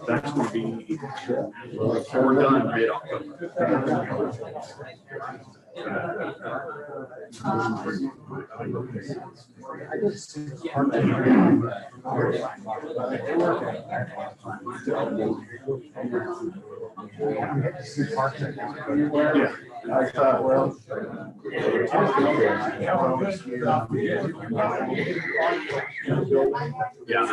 That's going to be, we're done mid-October. Yeah. I thought, well, yeah. Yeah,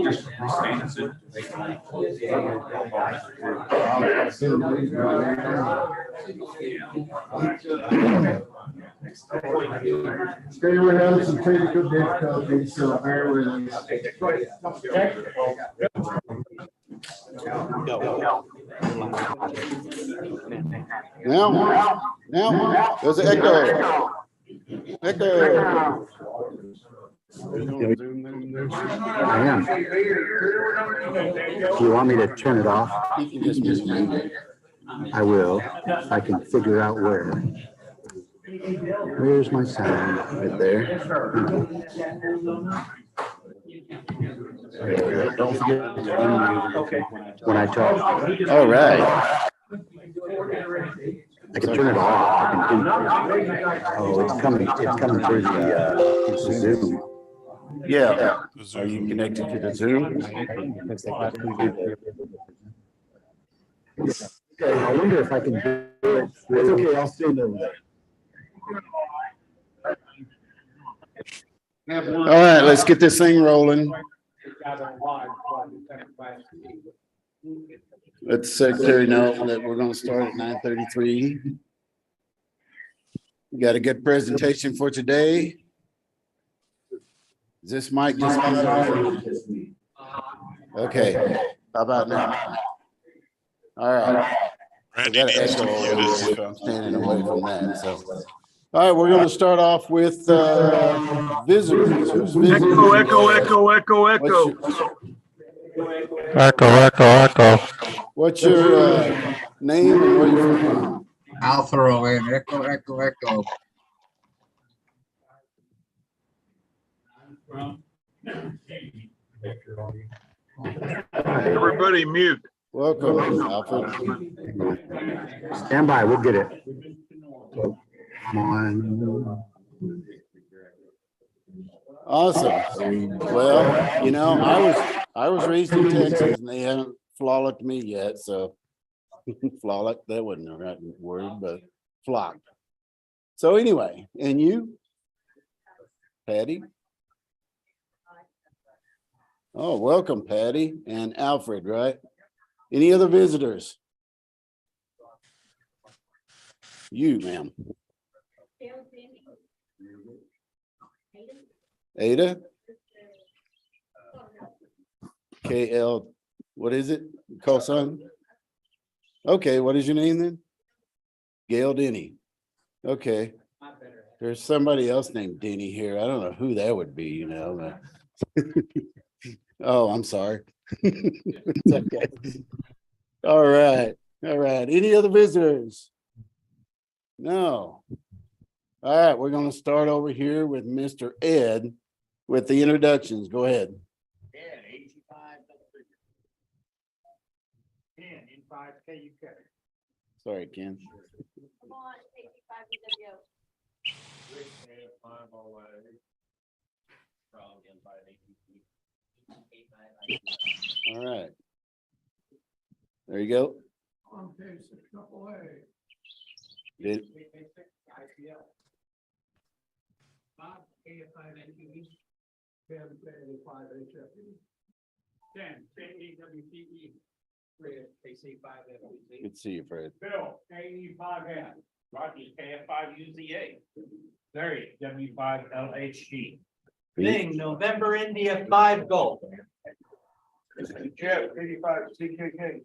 just stands it. Stay with us and technical difficulties, so bear with us. Now, there's an echo. Echo. I am. Do you want me to turn it off? You can just mute me. I will. I can figure out where. Where's my sound? Right there. Don't forget to unmute When I talk. All right. I can turn it off. I can do. Oh, it's coming through the Zoom. Yeah. Are you connected to the Zoom? I wonder if I can do it. It's okay, I'll stay there. All right, let's get this thing rolling. Let the secretary know that we're going to start at 9:33. We got a good presentation for today. Is this mic just okay? How about now? All right. Randy needs to mute his I'm standing away from that. So, all right, we're going to start off with visitors. Who's visiting? Echo. Echo. What's your name and where you from? I'll throw in echo. Everybody mute. Welcome, Alfred. Stand by, we'll get it. Come on. Awesome. Well, you know, I was raised in Texas and they haven't flawed me yet, so flawed, that wasn't the right word, but flocked. So anyway, and you? Patty? Oh, welcome, Patty and Alfred, right? Any other visitors? You, ma'am. Ada? KL, what is it? Call son? Okay, what is your name then? Gail Denny. Okay. There's somebody else named Denny here. I don't know who that would be, you know. Oh, I'm sorry. It's okay. All right. Any other visitors? No. All right, we're going to start over here with Mr. Ed with the introductions. Go ahead. Ed, 10 in 5 KUK. Sorry, Ken. Come on, take 5 video. All right. There you go. Okay, 6 AAA. Did 5 KFI NQE. 10 KA5 HFE. 10 KEWTE. 3 KC5 FBZ. good to see you, Fred. Bill, KE5N. Rogers, KF5UZA. Larry, W5LHG. Bing, November India 5 Golf. Jeff, 85 CKK.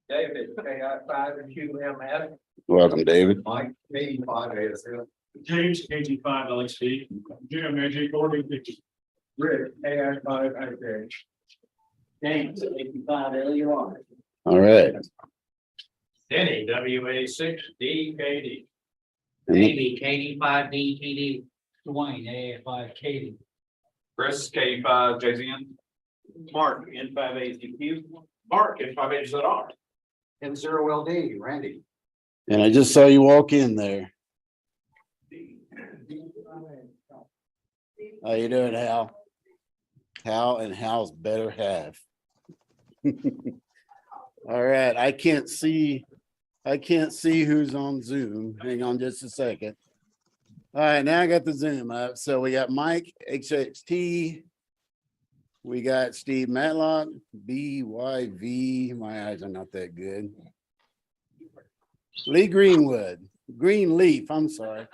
David, KI5 and QMS. Welcome, David. Mike, 85 ASL. James, KG5 LXD. Jim, AG40. Rick, AI5 ASL. James, 85 LUR. All right. Denny, WA6 DKD. Amy, KD5 DTD. Dwayne, AF5 KD. Chris, K5, JZN. Mark, N5AZQ. Mark, N5HZR. N0LD, Randy. And I just saw you walk in there. How you doing, Hal? Hal and Hal's better half. All right, I can't see who's on Zoom. Hang on just a second. All right, now I got the Zoom up. So we got Mike HXT. We got Steve Matlock, BYV. My eyes are not that good. Lee Greenwood, Greenleaf, I'm sorry.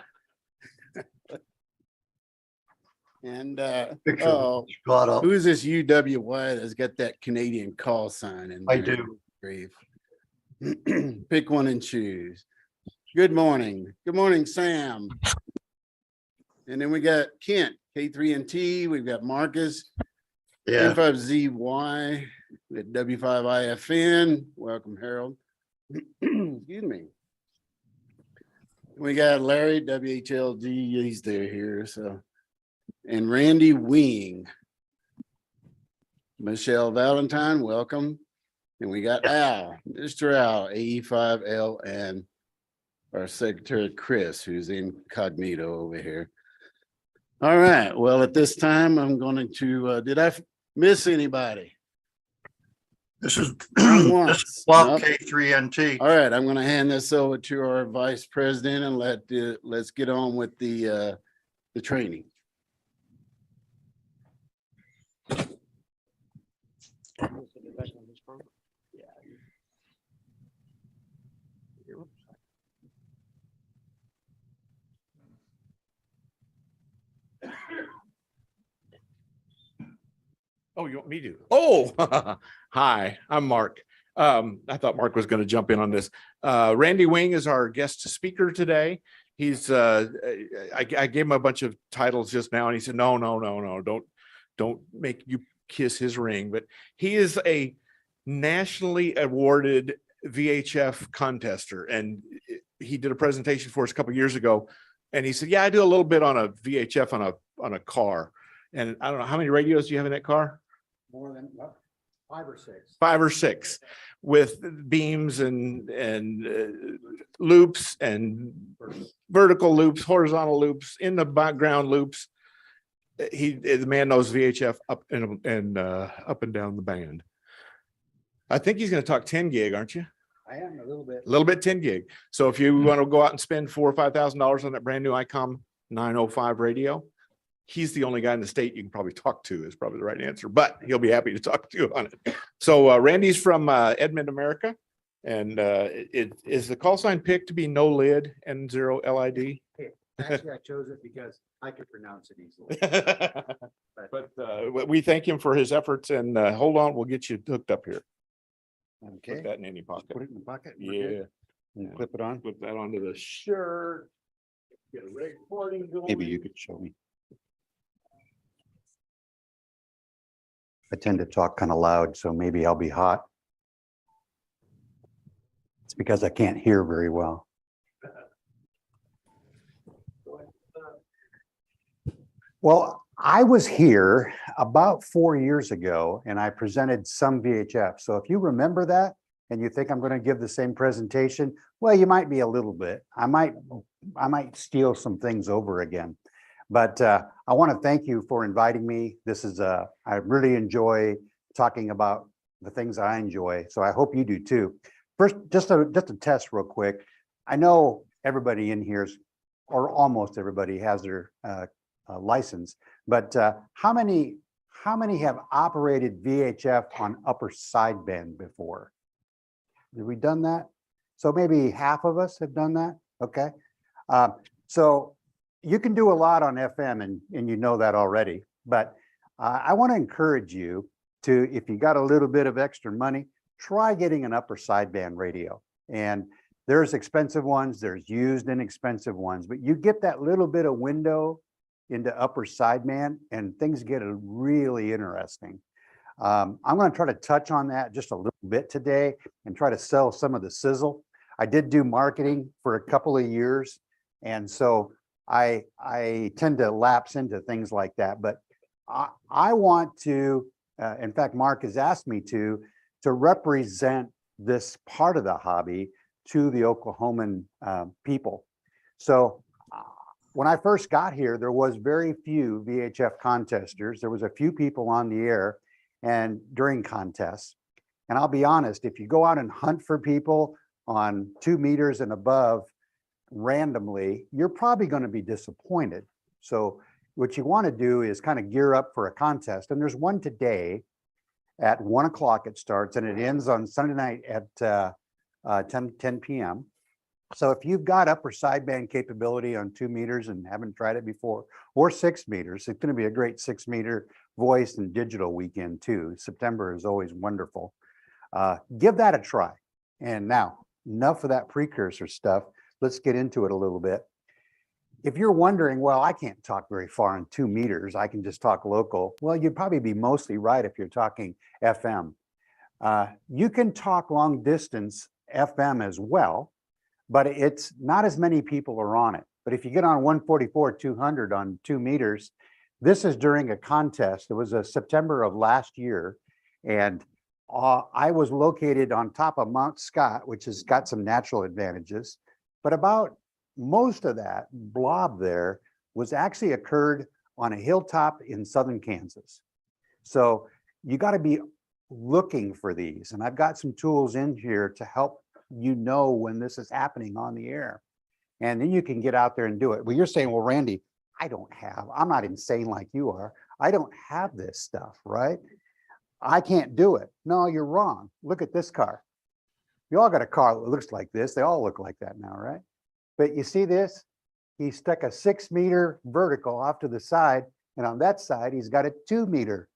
And oh, who's this UWY that's got that Canadian call sign in there? I do. Grief. Pick one and choose. Good morning. Good morning, Sam. And then we got Kent, K3NT. We've got Marcus, N5ZY, we got W5IFN. Welcome, Harold. Excuse me. We got Larry, WHLG. He's there here. So, and Randy Wing. Michelle Valentine, welcome. And we got Al, Mr. Al, AE5L, and our secretary, Chris, who's incognito over here. All right. Well, at this time, I'm going to, did I miss anybody? This is Once. Bob Nope. K3NT. All right. I'm going to hand this over to our vice president and let's get on with the training. Oh, you want me to? Oh, hi, I'm Mark. I thought Mark was going to jump in on this. Randy Wing is our guest speaker today. He's I gave him a bunch of titles just now, and he said, no, don't make you kiss his ring. But he is a nationally awarded VHF contester, and he did a presentation for us a couple of years ago. And he said, yeah, I do a little bit on a VHF on a car. And I don't know, how many radios do you have in that car? More than 5 or 6. 5 or 6 with beams and loops and vertical loops, horizontal loops, in the background loops. The man knows VHF up and down the band. I think he's going to talk 10 gig, aren't you? I am a little bit. A little bit 10 gig. So if you want to go out and spend $4,000 or $5,000 on that brand new ICOM 905 radio, he's the only guy in the state you can probably talk to, is probably the right answer, but he'll be happy to talk to you on it. So Randy's from Edmond, America. And it is the call sign picked to be no lid N0LID. Actually, I chose it because I could pronounce it easily. But we thank him for his efforts, and hold on, we'll get you hooked up here. Okay. Put that in any pocket. Put it in the pocket. Yeah. And clip it on. Put that onto the shirt. Get a recording going. Maybe you could show me. I tend to talk kind of loud, so maybe I'll be hot. It's because I can't hear very well. Well, I was here about 4 years ago and I presented some VHF. So if you remember that and you think I'm going to give the same presentation, well, you might be a little bit. I might steal some things over again. But I want to thank you for inviting me. This is I really enjoy talking about the things I enjoy. So I hope you do too. First, just a test real quick. I know everybody in here, or almost everybody, has their license, but how many have operated VHF on upper sideband before? Have we done that? So maybe half of us have done that. Okay. So you can do a lot on FM, and you know that already, but I want to encourage you to, if you got a little bit of extra money, try getting an upper sideband radio. And there's expensive ones, there's used and expensive ones, but you get that little bit of window into upper sideband and things get really interesting. I'm going to try to touch on that just a little bit today and try to sell some of the sizzle. I did do marketing for a couple of years, and so I tend to lapse into things like that. But I want to, in fact, Mark has asked me to represent this part of the hobby to the Oklahoman people. So when I first got here, there was very few VHF contesters. There was a few people on the air and during contests. And I'll be honest, if you go out and hunt for people on 2 meters and above randomly, you're probably going to be disappointed. So what you want to do is kind of gear up for a contest. And there's one today at 1 o'clock it starts and it ends on Sunday night at 10 p.m. So if you've got upper sideband capability on 2 meters and haven't tried it before, or 6 meters, it's going to be a great 6 meter voice and digital weekend too. September is always wonderful. Give that a try. And now, enough of that precursor stuff. Let's get into it a little bit. If you're wondering, well, I can't talk very far on 2 meters, I can just talk local. Well, you'd probably be mostly right if you're talking FM. You can talk long distance FM as well, but it's not as many people are on it. But if you get on 144/200 on 2 meters, this is during a contest. It was a September of last year, and I was located on top of Mount Scott, which has got some natural advantages, but about most of that blob there was actually occurred on a hilltop in southern Kansas. So you got to be looking for these, and I've got some tools in here to help you know when this is happening on the air, and then you can get out there and do it. Well, you're saying, well, Randy, I'm not insane like you are. I don't have this stuff, right? I can't do it. No, you're wrong. Look at this car. You all got a car that looks like this. They all look like that now, right? But you see this? He stuck a 6 meter vertical off to the side, and on that side, he's got a 2 meter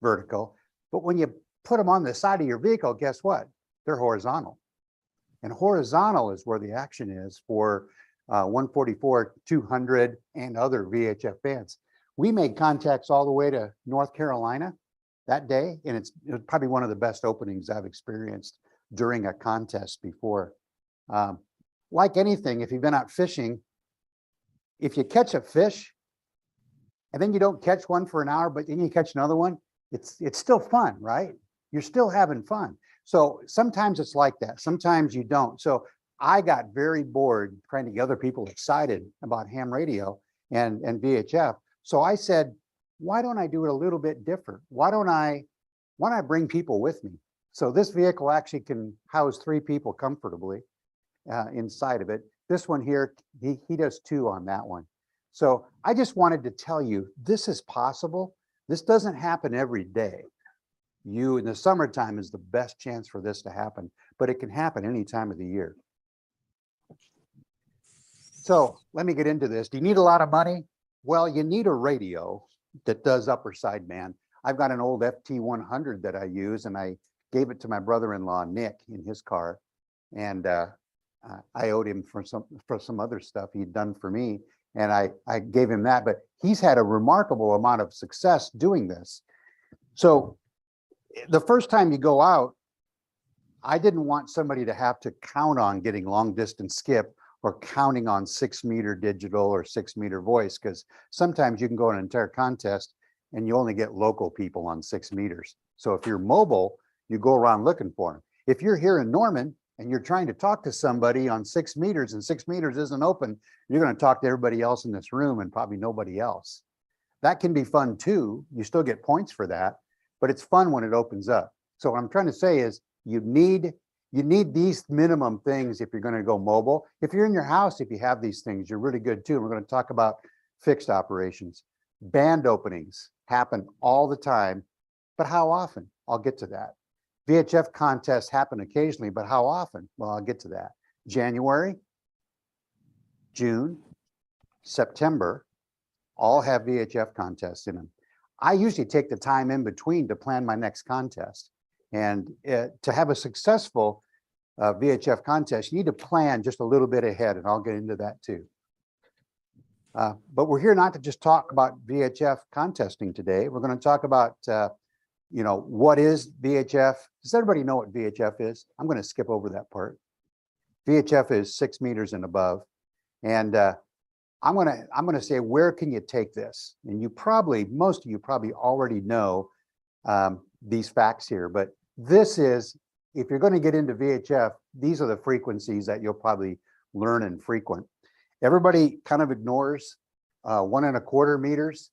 vertical. But when you put them on the side of your vehicle, guess what? They're horizontal. And horizontal is where the action is for 144/200 and other VHF bands. We made contacts all the way to North Carolina that day, and it was probably one of the best openings I've experienced during a contest before. Like anything, if you've been out fishing, if you catch a fish and then you don't catch one for an hour, but then you catch another one, it's still fun, right? You're still having fun. So sometimes it's like that. Sometimes you don't. So I got very bored trying to get other people excited about ham radio and VHF. So I said, why don't I do it a little bit different? Why don't I bring people with me? So this vehicle actually can house 3 people comfortably inside of it. This one here, he does 2 on that one. So I just wanted to tell you, this is possible. This doesn't happen every day. You in the summertime is the best chance for this to happen, but it can happen any time of the year. So let me get into this. Do you need a lot of money? Well, you need a radio that does upper sideband. I've got an old FT100 that I use, and I gave it to my brother-in-law, Nick, in his car. And I owed him for some other stuff he'd done for me. And I gave him that, but he's had a remarkable amount of success doing this. So the first time you go out, I didn't want somebody to have to count on getting long distance skip or counting on 6 meter digital or 6 meter voice, because sometimes you can go in an entire contest and you only get local people on 6 meters. So if you're mobile, you go around looking for them. If you're here in Norman and you're trying to talk to somebody on 6 meters and 6 meters isn't open, you're going to talk to everybody else in this room and probably nobody else. That can be fun too. You still get points for that, but it's fun when it opens up. So what I'm trying to say is you need these minimum things if you're going to go mobile. If you're in your house, if you have these things, you're really good too. We're going to talk about fixed operations. Band openings happen all the time, but how often? I'll get to that. VHF contests happen occasionally, but how often? Well, I'll get to that. January, June, September, all have VHF contests in them. I usually take the time in between to plan my next contest. And to have a successful VHF contest, you need to plan just a little bit ahead, and I'll get into that too. But we're here not to just talk about VHF contesting today. We're going to talk about, what is VHF? Does everybody know what VHF is? I'm going to skip over that part. VHF is 6 meters and above. And I'm going to say, where can you take this? And most of you probably already know these facts here, but this is, if you're going to get into VHF, these are the frequencies that you'll probably learn and frequent. Everybody kind of ignores 1 1/4 meters,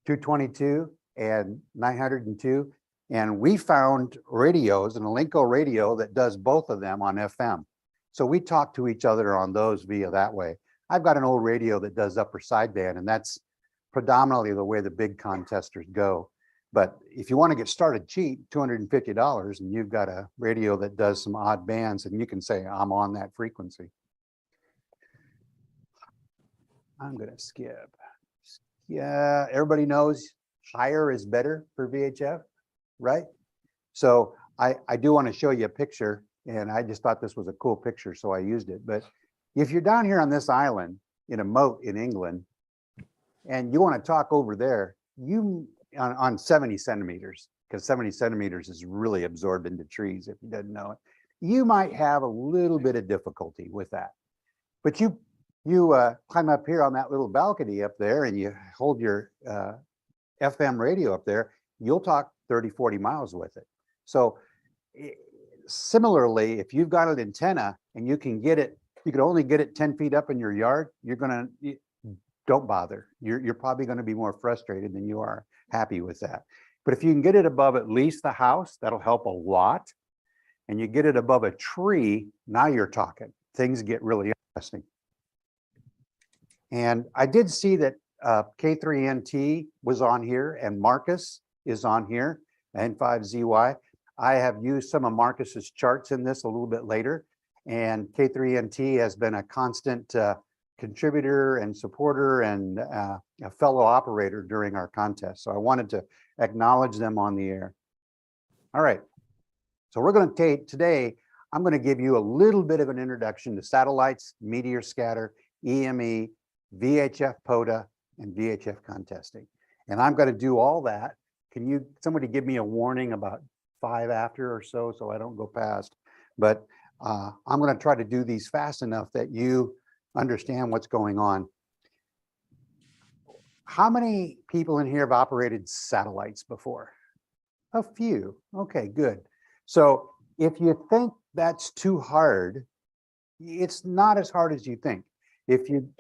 222 and 902. And we found radios, an Alinco radio that does both of them on FM. So we talk to each other on those via that way. I've got an old radio that does upper sideband, and that's predominantly the way the big contesters go. But if you want to get started cheap, $250, and you've got a radio that does some odd bands, and you can say, I'm on that frequency. I'm going to skip. Yeah, everybody knows higher is better for VHF, right? So I do want to show you a picture, and I just thought this was a cool picture, so I used it. But if you're down here on this island in a moat in England, and you want to talk over there, on 70 centimeters, because 70 centimeters is really absorbed into trees, if you didn't know it, you might have a little bit of difficulty with that. But you climb up here on that little balcony up there, and you hold your FM radio up there, you'll talk 30, 40 miles with it. So similarly, if you've got an antenna and you can only get it 10 feet up in your yard, don't bother. You're probably going to be more frustrated than you are happy with that. But if you can get it above at least the house, that'll help a lot. And you get it above a tree, now you're talking. Things get really interesting. And I did see that K3NT was on here, and Marcus is on here, N5ZY. I have used some of Marcus's charts in this a little bit later, and K3NT has been a constant contributor and supporter and a fellow operator during our contest. So I wanted to acknowledge them on the air. All right. So we're going to take today, I'm going to give you a little bit of an introduction to satellites, meteor scatter, EME, VHF POTA, and VHF contesting. And I'm going to do all that. Can somebody give me a warning about 5 after or so I don't go past? But I'm going to try to do these fast enough that you understand what's going on. How many people in here have operated satellites before? A few. Okay, good. So if you think that's too hard, it's not as hard as you think.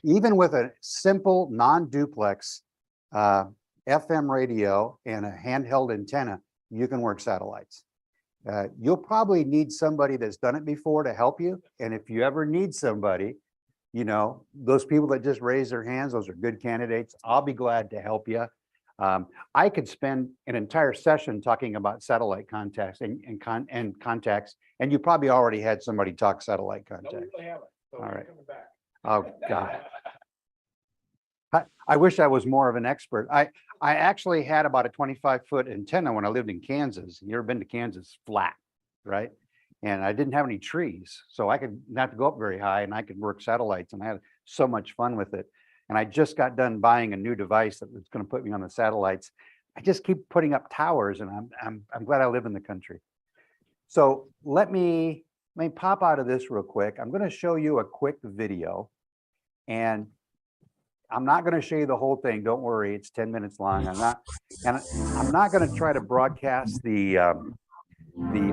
Even with a simple non-duplex FM radio and a handheld antenna, you can work satellites. You'll probably need somebody that's done it before to help you. And if you ever need somebody, those people that just raise their hands, those are good candidates. I'll be glad to help you. I could spend an entire session talking about satellite contacts and contacts, and you probably already had somebody talk satellite contacts. All right. Oh God. I wish I was more of an expert. I actually had about a 25-foot antenna when I lived in Kansas. You ever been to Kansas? Flat, right? And I didn't have any trees, so I could not have to go up very high, and I could work satellites, and I had so much fun with it. And I just got done buying a new device that was going to put me on the satellites. I just keep putting up towers, and I'm glad I live in the country. So let me pop out of this real quick. I'm going to show you a quick video, and I'm not going to show you the whole thing. Don't worry, it's 10 minutes long. I'm not going to try to broadcast the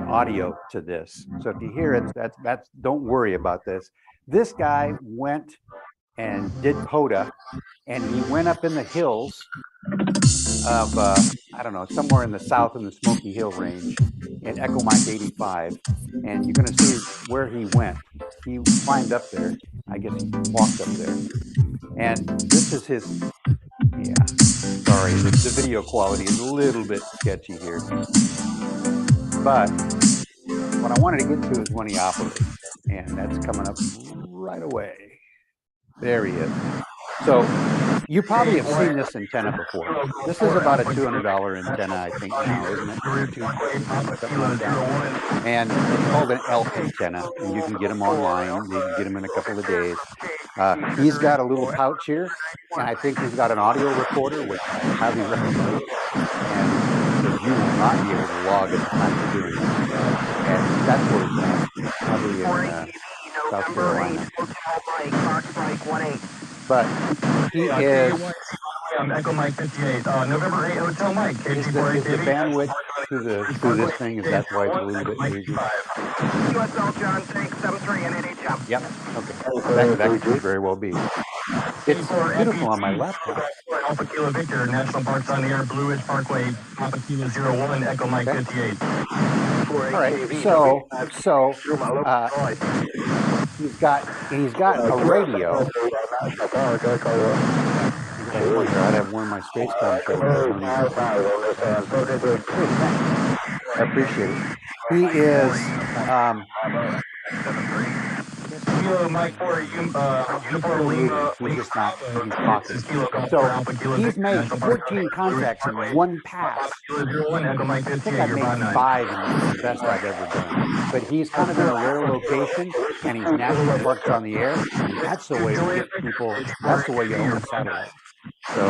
audio to this. So if you hear it, that's don't worry about this. This guy went and did POTA, and he went up in the hills of I don't know, somewhere in the south in the Smoky Hill range in Echo Mike 85, and you're going to see where he went. He climbed up there. I guess he walked up there, and this is his. Yeah, sorry, the video quality is a little bit sketchy here. But what I wanted to get to is when he operates, and that's coming up right away. There he is. So you probably have seen this antenna before. This is about a $200 antenna, I think now, isn't it? Something like that. And it's called an elk antenna, and you can get them online. You can get them in a couple of days. He's got a little pouch here, and I think he's got an audio recorder, which I highly recommend. And because you will not be able to log at the time you're doing this. And that's where he's at, probably in South Carolina. But he is. Echo Mike 58, November 8, Hotel Mike. Is the bandwidth through this thing, is that why it's a little bit hazy? USL John 673 and NHM. Yep, okay. That could very well be. It's beautiful on my laptop. Alpha Kilo Victor, National Parks on the Air, Blue Ridge Parkway, Papa Kilo 01, Echo Mike 58. All right, so he's got a radio. I'd have one of my space contracts. I appreciate it. He is Mike 4, Uniform Lima. he's just not, he's talking. So he's made 14 contacts in one pass. I think I've made 5 and the best I've ever done. But he's kind of in a rare location, and he's national parks on the air. And that's the way you get people, that's the way you own a satellite. So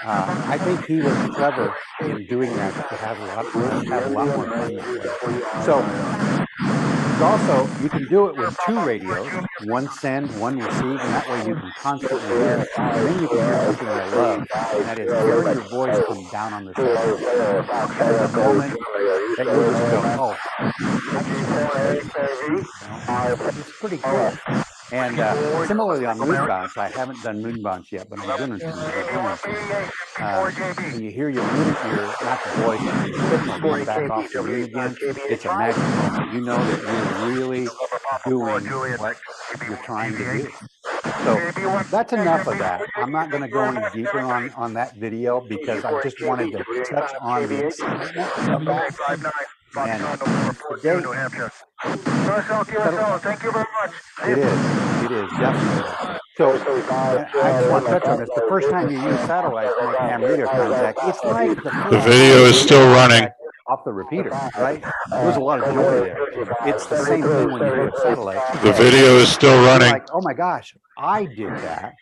I think he was clever in doing that to have a lot more fun that way. So also, you can do it with 2 radios, one send, one receive, and that way you can constantly hear. And then you can hear something I love, and that is hearing your voice come down on the show. There's a moment that you'll just go, oh, it's pretty cool. And similarly on moon bounce, I haven't done moon bounce yet, but I'm going to. When you hear your not the voice, but your signal going back off the moon again, it's a magic moment. You know that you're really doing what you're trying to do. So that's enough of that. I'm not going to go any deeper on that video because I just wanted to touch on the excitement of that. And today, thank you very much. It is definitely. So I just want to touch on this. The first time you use satellites to make ham radio contact, it's like The video is still running. Off the repeater, right? There's a lot of joy there. It's the same thing when you do a satellite. The video is still running. Like, oh my gosh, I did that.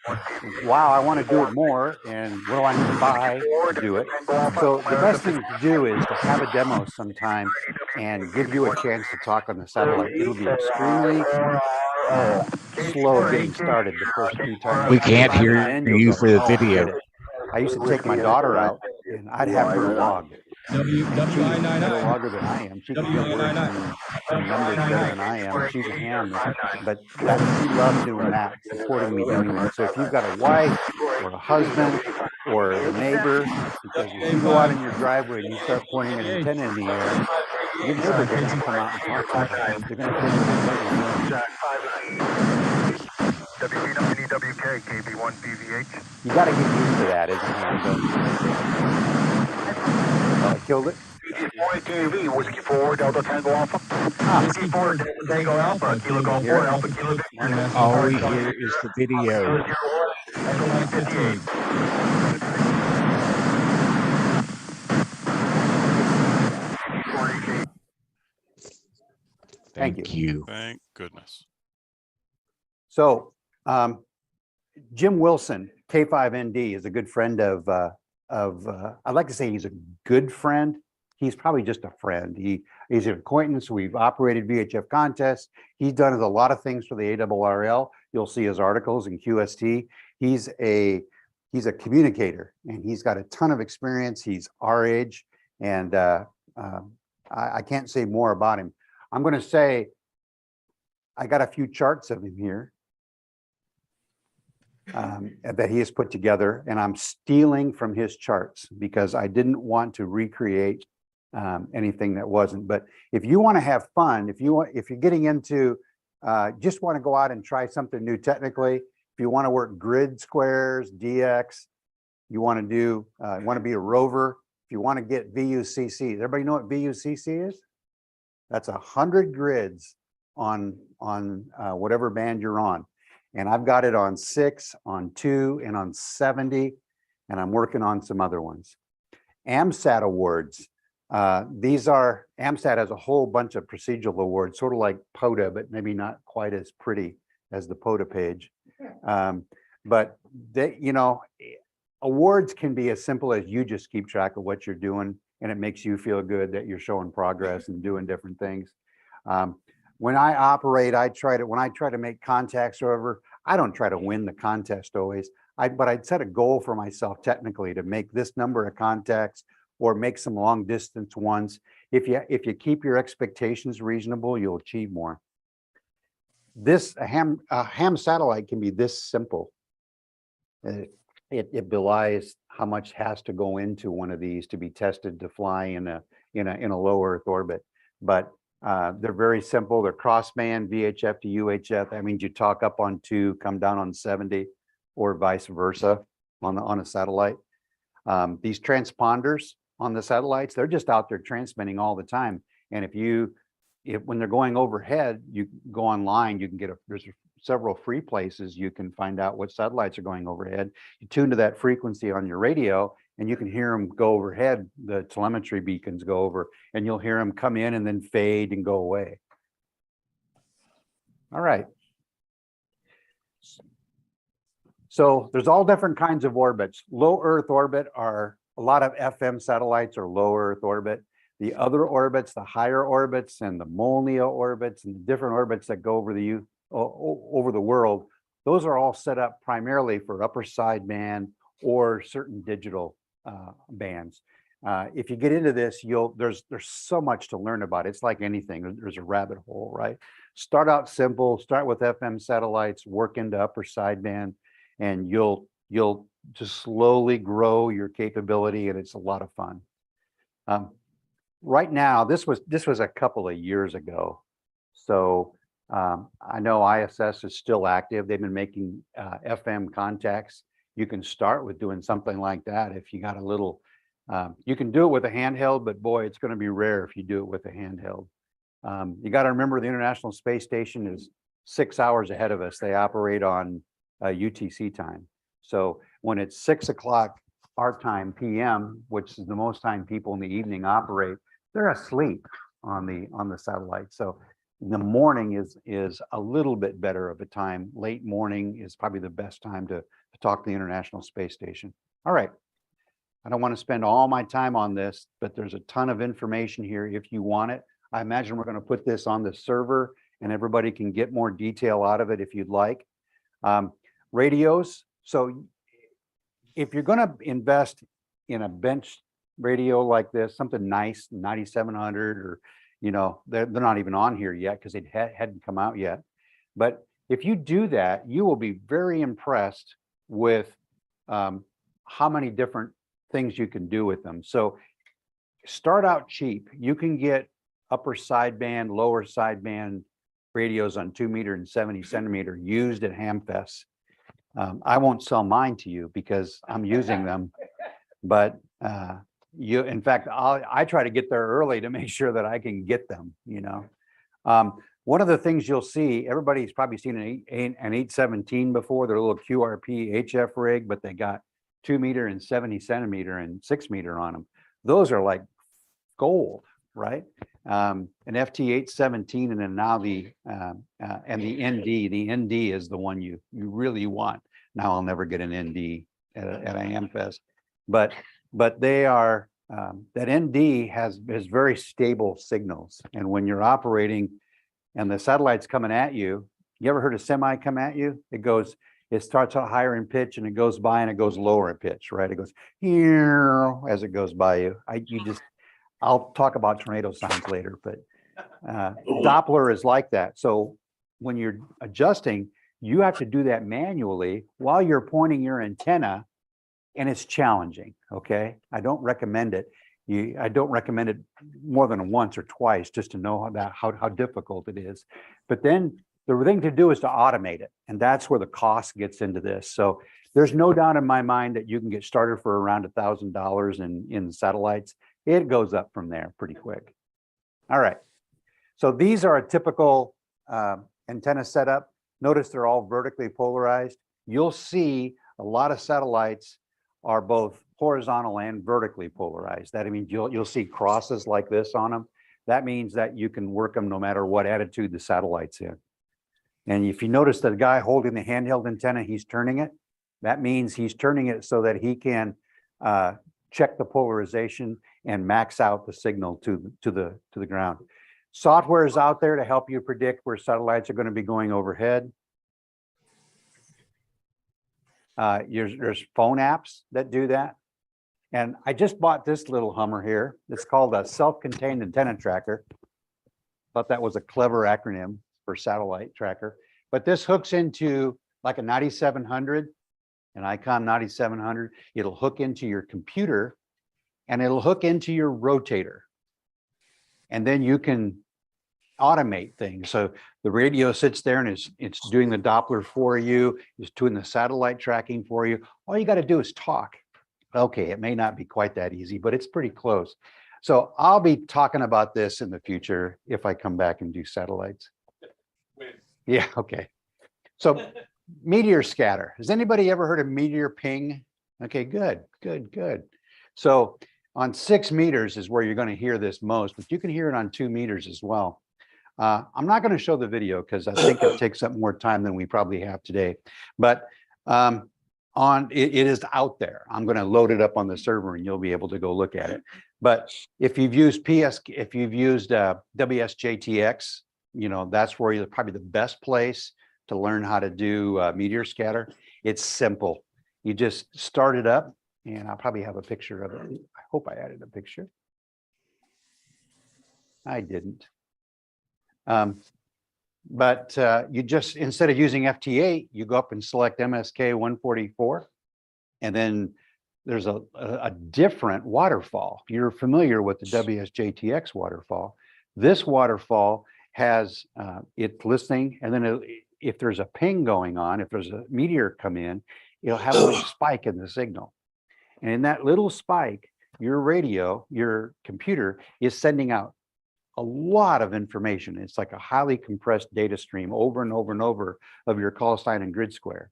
Wow, I want to do it more. And what do I need to buy to do it? So the best thing to do is to have a demo sometime and give you a chance to talk on the satellite. It'll be extremely slow getting started the first few times. We can't hear you for the video. I used to take my daughter out and I'd have her log. She's a better logger than I am. She can get words and numbers better than I am. She's a ham, but she loves doing that, supporting me doing that. So if you've got a wife or a husband or a neighbor, because if you go out in your driveway and you start pointing an antenna in the air, your neighbors are going to come out and talk to you. They're going to think WK, KB1 BVH. you got to get used to that as a ham. I killed it. TV, Whiskey 4, Delta Tango Alpha. Whiskey 4, Delta Tango Alpha, Kilo Golf 4, Alpha Kilo Victor. All we hear is the video. Thank you. Thank goodness. So, Jim Wilson, K5ND, is a good friend of I'd like to say he's a good friend. He's probably just a friend. He's an acquaintance. We've operated VHF contests. He's done a lot of things for the ARRL. You'll see his articles in QST. He's a communicator, and he's got a ton of experience. He's our age, and I can't say more about him. I'm going to say I got a few charts of him here that he has put together, and I'm stealing from his charts because I didn't want to recreate anything that wasn't. But if you want to have fun, if you're getting into just want to go out and try something new technically, if you want to work grid squares, DX, you want to do want to be a rover, if you want to get VUCC, does everybody know what VUCC is? That's 100 grids on whatever band you're on. And I've got it on 6, on 2, and on 70, and I'm working on some other ones. AMSAT awards. AMSAT has a whole bunch of procedural awards, sort of like POTA, but maybe not quite as pretty as the POTA page. But awards can be as simple as you just keep track of what you're doing, and it makes you feel good that you're showing progress and doing different things. When I operate, when I try to make contacts or whatever, I don't try to win the contest always. But I'd set a goal for myself technically to make this number of contacts or make some long distance ones. If you keep your expectations reasonable, you'll achieve more. A ham satellite can be this simple. It belies how much has to go into one of these to be tested to fly in a low Earth orbit. But they're very simple. They're crossband VHF to UHF. That means you talk up on 2, come down on 70, or vice versa on a satellite. These transponders on the satellites, they're just out there transmitting all the time. And when they're going overhead, you go online, you can there's several free places you can find out what satellites are going overhead. You tune to that frequency on your radio and you can hear them go overhead. The telemetry beacons go over and you'll hear them come in and then fade and go away. All right. So there's all different kinds of orbits. Low Earth orbit are a lot of FM satellites or low Earth orbit. The other orbits, the higher orbits and the Molniya orbits and the different orbits that go over the world, those are all set up primarily for upper sideband or certain digital bands. If you get into this, there's so much to learn about. It's like anything. There's a rabbit hole, right? Start out simple. Start with FM satellites. Work into upper sideband, and you'll just slowly grow your capability, and it's a lot of fun. Right now, this was a couple of years ago, so I know ISS is still active. They've been making FM contacts. You can start with doing something like that if you got a little. You can do it with a handheld, but boy, it's going to be rare if you do it with a handheld. You got to remember the International Space Station is 6 hours ahead of us. They operate on UTC time. So when it's 6 o'clock our time PM, which is the most time people in the evening operate, they're asleep on the satellite. So the morning is a little bit better of a time. Late morning is probably the best time to talk to the International Space Station. All right. I don't want to spend all my time on this, but there's a ton of information here if you want it. I imagine we're going to put this on the server and everybody can get more detail out of it if you'd like. Radios. So if you're going to invest in a bench radio like this, something nice, 9700, or, they're not even on here yet because they hadn't come out yet. But if you do that, you will be very impressed with how many different things you can do with them. So start out cheap. You can get upper sideband, lower sideband radios on 2 meter and 70 centimeter used at Hamfest. I won't sell mine to you because I'm using them, but in fact, I try to get there early to make sure that I can get them. One of the things you'll see, everybody's probably seen an 817 before. They're a little QRP HF rig, but they got 2 meter and 70 centimeter and 6 meter on them. Those are like gold, right? An FT817 and then now the ND. The ND is the one you really want. Now I'll never get an ND at AMFest, but they are that ND has very stable signals, and when you're operating and the satellite's coming at you, you ever heard a semi come at you? It starts out higher in pitch and it goes by and it goes lower in pitch, right? It goes here as it goes by you. I'll talk about tornado signs later, but Doppler is like that. So when you're adjusting, you have to do that manually while you're pointing your antenna, and it's challenging. Okay, I don't recommend it. I don't recommend it more than once or twice just to know how difficult it is. But then the thing to do is to automate it, and that's where the cost gets into this. So there's no doubt in my mind that you can get started for around $1,000 in satellites. It goes up from there pretty quick. All right. So these are a typical antenna setup. Notice they're all vertically polarized. You'll see a lot of satellites are both horizontal and vertically polarized. That means you'll see crosses like this on them. That means that you can work them no matter what attitude the satellite's in. And if you notice that the guy holding the handheld antenna, he's turning it. That means he's turning it so that he can check the polarization and max out the signal to the ground. Software is out there to help you predict where satellites are going to be going overhead. There's phone apps that do that. And I just bought this little Hummer here. It's called a self-contained antenna tracker. Thought that was a clever acronym for satellite tracker. But this hooks into like a 9700, an Icon 9700. It'll hook into your computer and it'll hook into your rotator. And then you can automate things. So the radio sits there and it's doing the Doppler for you, it's doing the satellite tracking for you. All you got to do is talk. Okay, it may not be quite that easy, but it's pretty close. So I'll be talking about this in the future if I come back and do satellites. Yeah, okay. So meteor scatter. Has anybody ever heard of meteor ping? Okay, good. So on 6 meters is where you're going to hear this most, but you can hear it on 2 meters as well. I'm not going to show the video because I think it takes up more time than we probably have today. But it is out there. I'm going to load it up on the server and you'll be able to go look at it. But if you've used WSJTX, that's where you're probably the best place to learn how to do meteor scatter. It's simple. You just start it up, and I'll probably have a picture of it. I hope I added a picture. I didn't. But you just, instead of using FT8, you go up and select MSK 144, and then there's a different waterfall. You're familiar with the WSJTX waterfall. This waterfall has it's listening, and then if there's a ping going on, if there's a meteor come in, it'll have a little spike in the signal. And in that little spike, your radio, your computer is sending out a lot of information. It's like a highly compressed data stream over and over and over of your call sign and grid square.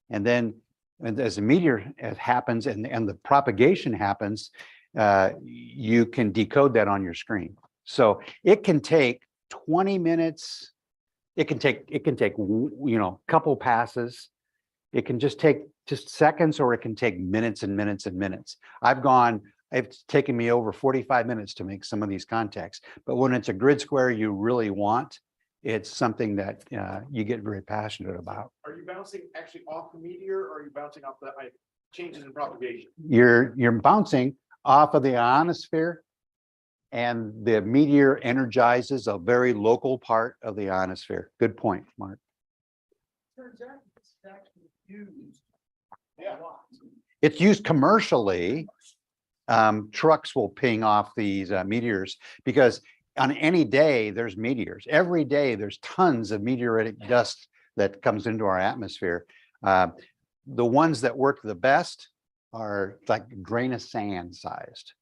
And then as a meteor happens and the propagation happens, you can decode that on your screen. So it can take 20 minutes. It can take a couple passes. It can just take seconds, or it can take minutes and minutes and minutes. It's taken me over 45 minutes to make some of these contacts. But when it's a grid square you really want, it's something that you get very passionate about. Are you bouncing actually off the meteor, or are you bouncing off the changes in propagation? You're bouncing off of the ionosphere, and the meteor energizes a very local part of the ionosphere. Good point, Mark. Turns out it's actually used. Yeah. It's used commercially. Trucks will ping off these meteors because on any day there's meteors. Every day there's tons of meteoritic dust that comes into our atmosphere. The ones that work the best are like a grain of sand sized.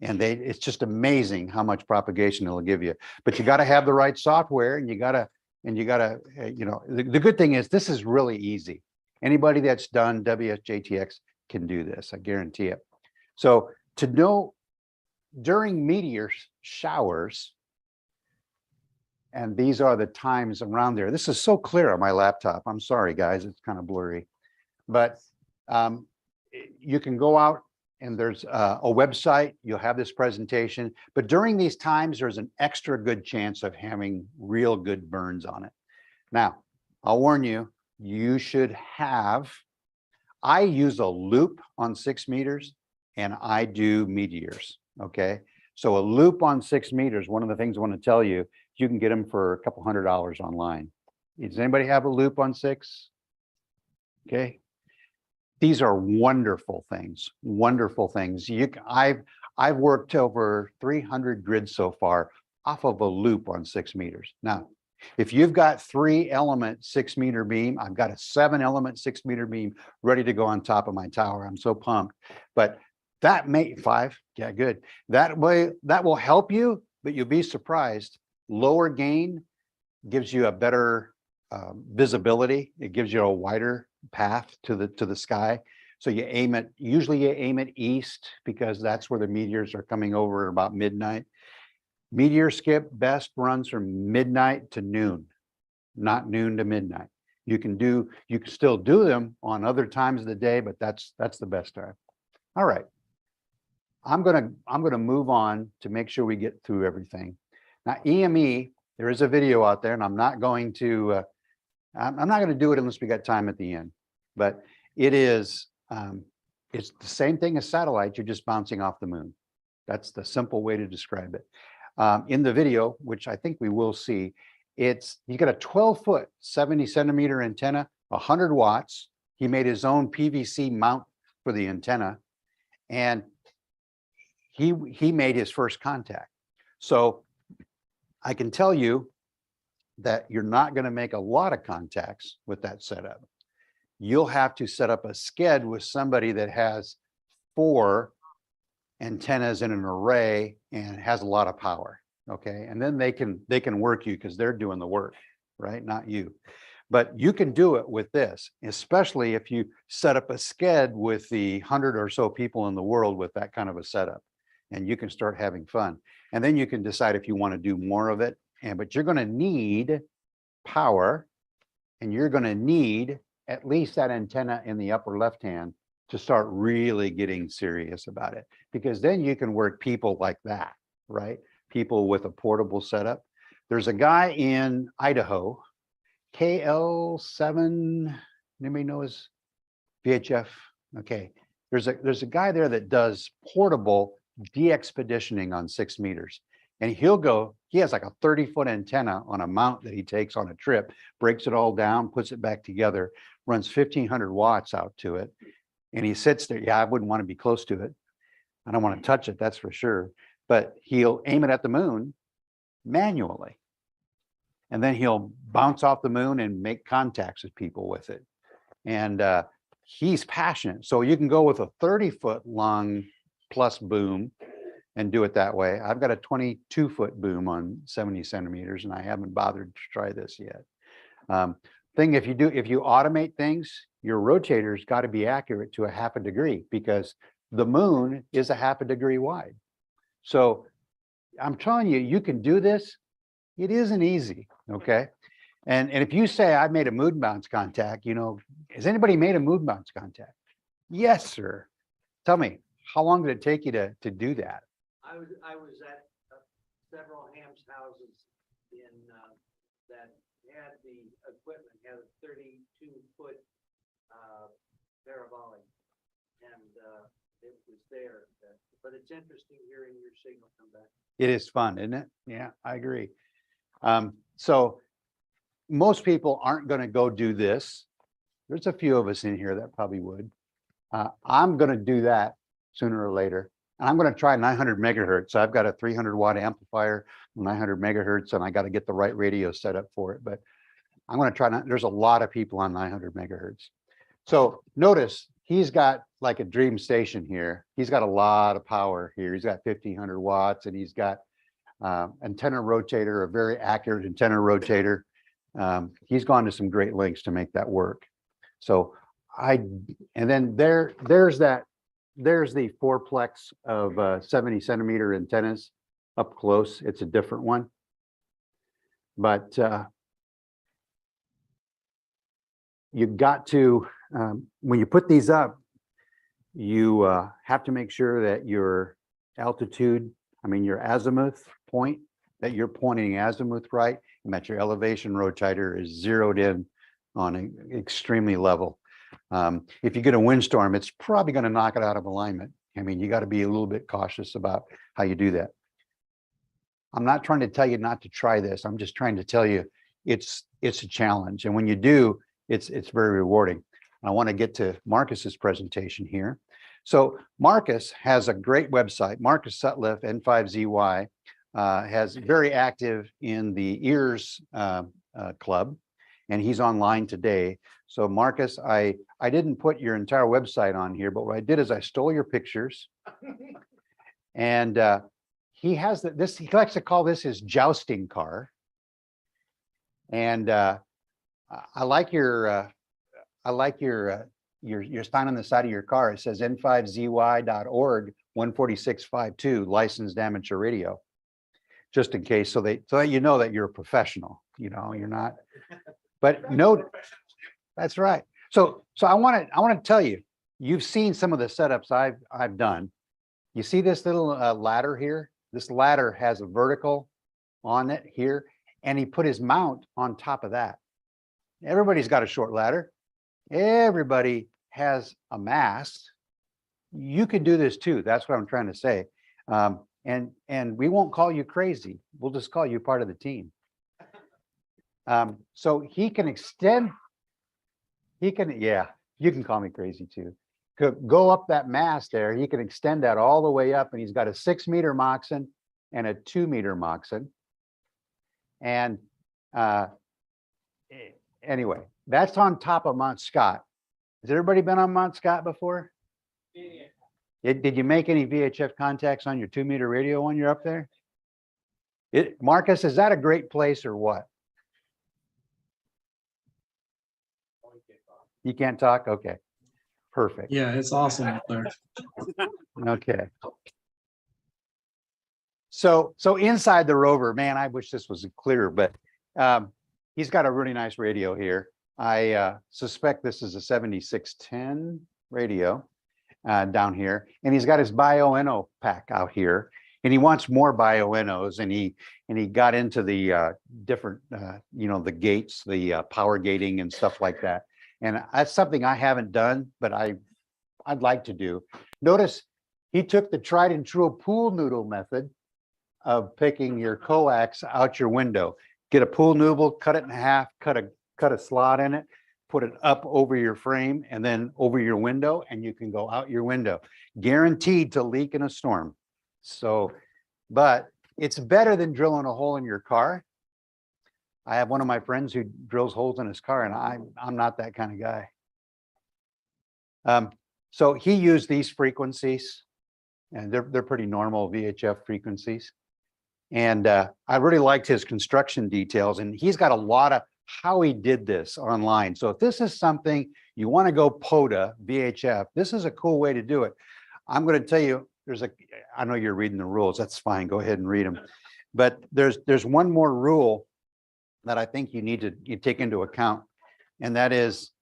And it's just amazing how much propagation it'll give you. But you got to have the right software, and you got to, the good thing is this is really easy. Anybody that's done WSJTX can do this, I guarantee it. So to know during meteor showers, and these are the times around there. This is so clear on my laptop. I'm sorry, guys, it's kind of blurry. But you can go out and there's a website, you'll have this presentation. But during these times, there's an extra good chance of having real good burns on it. Now, I'll warn you, you should have, I use a loop on 6 meters and I do meteors, okay? So a loop on 6 meters, one of the things I want to tell you, you can get them for a couple $100 online. Does anybody have a loop on 6? Okay. These are wonderful things, wonderful things. I've worked over 300 grids so far off of a loop on 6 meters. Now, if you've got 3-element 6 meter beam, I've got a 7-element 6 meter beam ready to go on top of my tower. I'm so pumped. But that may 5, yeah, good. That way, that will help you, but you'll be surprised. Lower gain gives you a better visibility. It gives you a wider path to the sky. So usually you aim it east because that's where the meteors are coming over about midnight. Meteor skip best runs from midnight to noon, not noon to midnight. You can still do them on other times of the day, but that's the best time. All right. I'm gonna move on to make sure we get through everything. Now, EME, there is a video out there, and I'm not going to do it unless we got time at the end. But it is it's the same thing as satellite. You're just bouncing off the moon. That's the simple way to describe it. In the video, which I think we will see, you got a 12-foot, 70-centimeter antenna, 100 watts. He made his own PVC mount for the antenna, and he made his first contact. So I can tell you that you're not going to make a lot of contacts with that setup. You'll have to set up a sked with somebody that has 4 antennas in an array and has a lot of power. Okay, and then they can work you because they're doing the work, right? Not you. But you can do it with this, especially if you set up a sked with the 100 or so people in the world with that kind of a setup, and you can start having fun. And then you can decide if you want to do more of it. But you're going to need power, and you're going to need at least that antenna in the upper left hand to start really getting serious about it, because then you can work people like that, right? People with a portable setup. There's a guy in Idaho, KL7, anybody knows VHF? Okay, there's a guy there that does portable de-expeditioning on 6 meters. And he has like a 30-foot antenna on a mount that he takes on a trip, breaks it all down, puts it back together, runs 1,500 watts out to it. And he sits there. Yeah, I wouldn't want to be close to it. I don't want to touch it, that's for sure. But he'll aim it at the moon manually. And then he'll bounce off the moon and make contacts with people with it. And he's passionate. So you can go with a 30-foot long plus boom and do it that way. I've got a 22-foot boom on 70 centimeters, and I haven't bothered to try this yet. If you automate things, your rotator's got to be accurate to a 1/2 degree, because the moon is a 1/2 degree wide. So I'm telling you, you can do this. It isn't easy, okay? And if you say I made a moon bounce contact, has anybody made a moon bounce contact? Yes, sir. Tell me, how long did it take you to do that? I was at several hams houses in that had the equipment, had a 32-foot parabolic, and it was there. But it's interesting hearing your signal come back. It is fun, isn't it? Yeah, I agree. So most people aren't going to go do this. There's a few of us in here that probably would. I'm going to do that sooner or later. And I'm going to try 900 megahertz. I've got a 300-watt amplifier, 900 megahertz, and I got to get the right radio set up for it. But I'm going to try. There's a lot of people on 900 megahertz. So notice he's got like a dream station here. He's got a lot of power here. He's got 1,500 watts, and he's got antenna rotator, a very accurate antenna rotator. He's gone to some great lengths to make that work. So and then there's the fourplex of 70 centimeter antennas up close. It's a different one. But you've got to, when you put these up, you have to make sure that your altitude, your azimuth point, that you're pointing azimuth right, and that your elevation rotator is zeroed in on an extremely level. If you get a windstorm, it's probably going to knock it out of alignment. You got to be a little bit cautious about how you do that. I'm not trying to tell you not to try this. I'm just trying to tell you it's a challenge. And when you do, it's very rewarding. I want to get to Marcus's presentation here. So Marcus has a great website. Marcus Sutliff, N5ZY, has very active in the EARS club, and he's online today. So Marcus, I didn't put your entire website on here, but what I did is I stole your pictures, and he has he likes to call this his jousting car. And I like your your sign on the side of your car. It says n5zy.org 14652 licensed amateur radio. Just in case, so that you know that you're a professional, you know, you're not, but no, that's right. So I want to tell you, you've seen some of the setups I've done. You see this little ladder here? This ladder has a vertical on it here, and he put his mount on top of that. Everybody's got a short ladder. Everybody has a mast. You can do this too. That's what I'm trying to say. And we won't call you crazy. We'll just call you part of the team. So he can extend, yeah, you can call me crazy too. Go up that mast there. He can extend that all the way up, and he's got a 6-meter Moxon and a 2-meter Moxon. And anyway, that's on top of Mount Scott. Has everybody been on Mount Scott before? Did you make any VHF contacts on your 2-meter radio when you're up there? Marcus, is that a great place or what? You can't talk? Okay, perfect. Yeah, it's awesome up there. Okay. So inside the Rover, man, I wish this was clearer, but he's got a really nice radio here. I suspect this is a 7610 radio down here, and he's got his Bio-Eno pack out here, and he wants more Bio-Enos, and he got into the different, you know, the gates, the power gating and stuff like that. And that's something I haven't done, but I'd like to do. Notice he took the tried and true pool noodle method of picking your coax out your window. Get a pool noodle, cut it in half, cut a slot in it, put it up over your frame and then over your window, and you can go out your window. Guaranteed to leak in a storm. So, but it's better than drilling a hole in your car. I have one of my friends who drills holes in his car, and I'm not that kind of guy. So he used these frequencies, and they're pretty normal VHF frequencies. And I really liked his construction details, and he's got a lot of how he did this online. So if this is something you want to go POTA VHF, this is a cool way to do it. I'm going to tell you, I know you're reading the rules. That's fine. Go ahead and read them. But there's one more rule that I think you take into account, and that is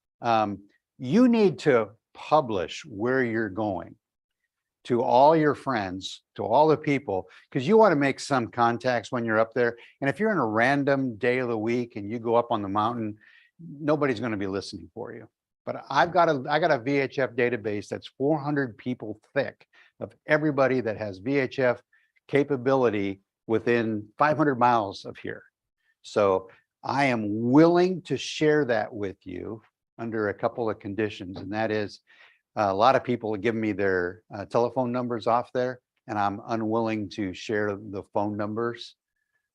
you need to publish where you're going to all your friends, to all the people, because you want to make some contacts when you're up there. And if you're in a random day of the week and you go up on the mountain, nobody's going to be listening for you. But I got a VHF database that's 400 people thick of everybody that has VHF capability within 500 miles of here. So I am willing to share that with you under a couple of conditions, and that is a lot of people have given me their telephone numbers off there, and I'm unwilling to share the phone numbers,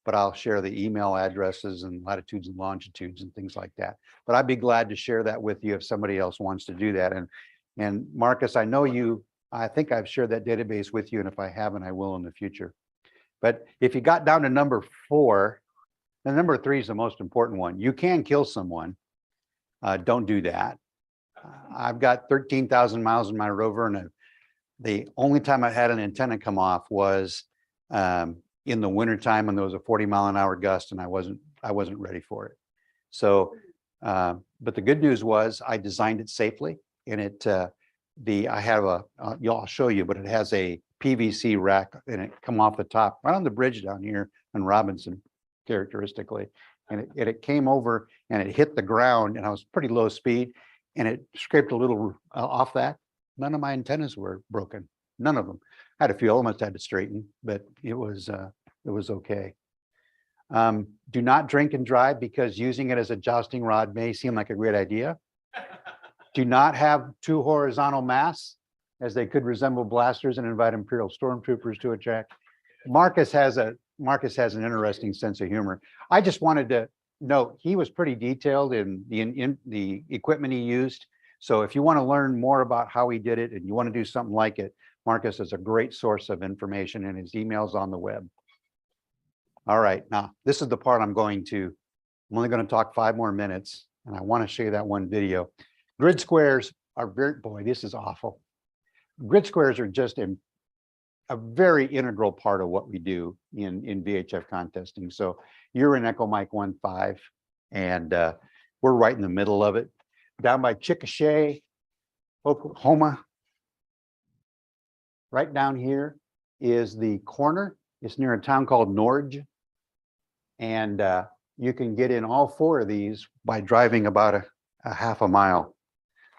but I'll share the email addresses and latitudes and longitudes and things like that. But I'd be glad to share that with you if somebody else wants to do that. And Marcus, I know I think I've shared that database with you, and if I haven't, I will in the future. But if you got down to number 4, and number 3 is the most important one. You can kill someone. Don't do that. I've got 13,000 miles in my Rover, and the only time I had an antenna come off was in the wintertime when there was a 40-mile-an-hour gust, and I wasn't ready for it. So, but the good news was I designed it safely, and I have I'll show you, but it has a PVC rack, and it come off the top right on the bridge down here in Robinson, characteristically, and it came over and it hit the ground, and I was pretty low speed, and it scraped a little off that. None of my antennas were broken, none of them. I had a few elements I had to straighten, but it was okay. Do not drink and drive, because using it as a jousting rod may seem like a great idea. Do not have 2 horizontal masts, as they could resemble blasters and invite Imperial stormtroopers to attack. Marcus has an interesting sense of humor. I just wanted to note he was pretty detailed in the equipment he used. So if you want to learn more about how he did it and you want to do something like it, Marcus is a great source of information, and his email's on the web. All right, now this is the part I'm only going to talk 5 more minutes, And I want to show you that one video. Grid squares are boy, this is awful. Grid squares are just a very integral part of what we do in VHF contesting. So you're in Echo Mike 1.5, and we're right in the middle of it, down by Chickasha, Oklahoma. Right down here is the corner. It's near a town called Norge. And you can get in all 4 of these by driving about a half a mile.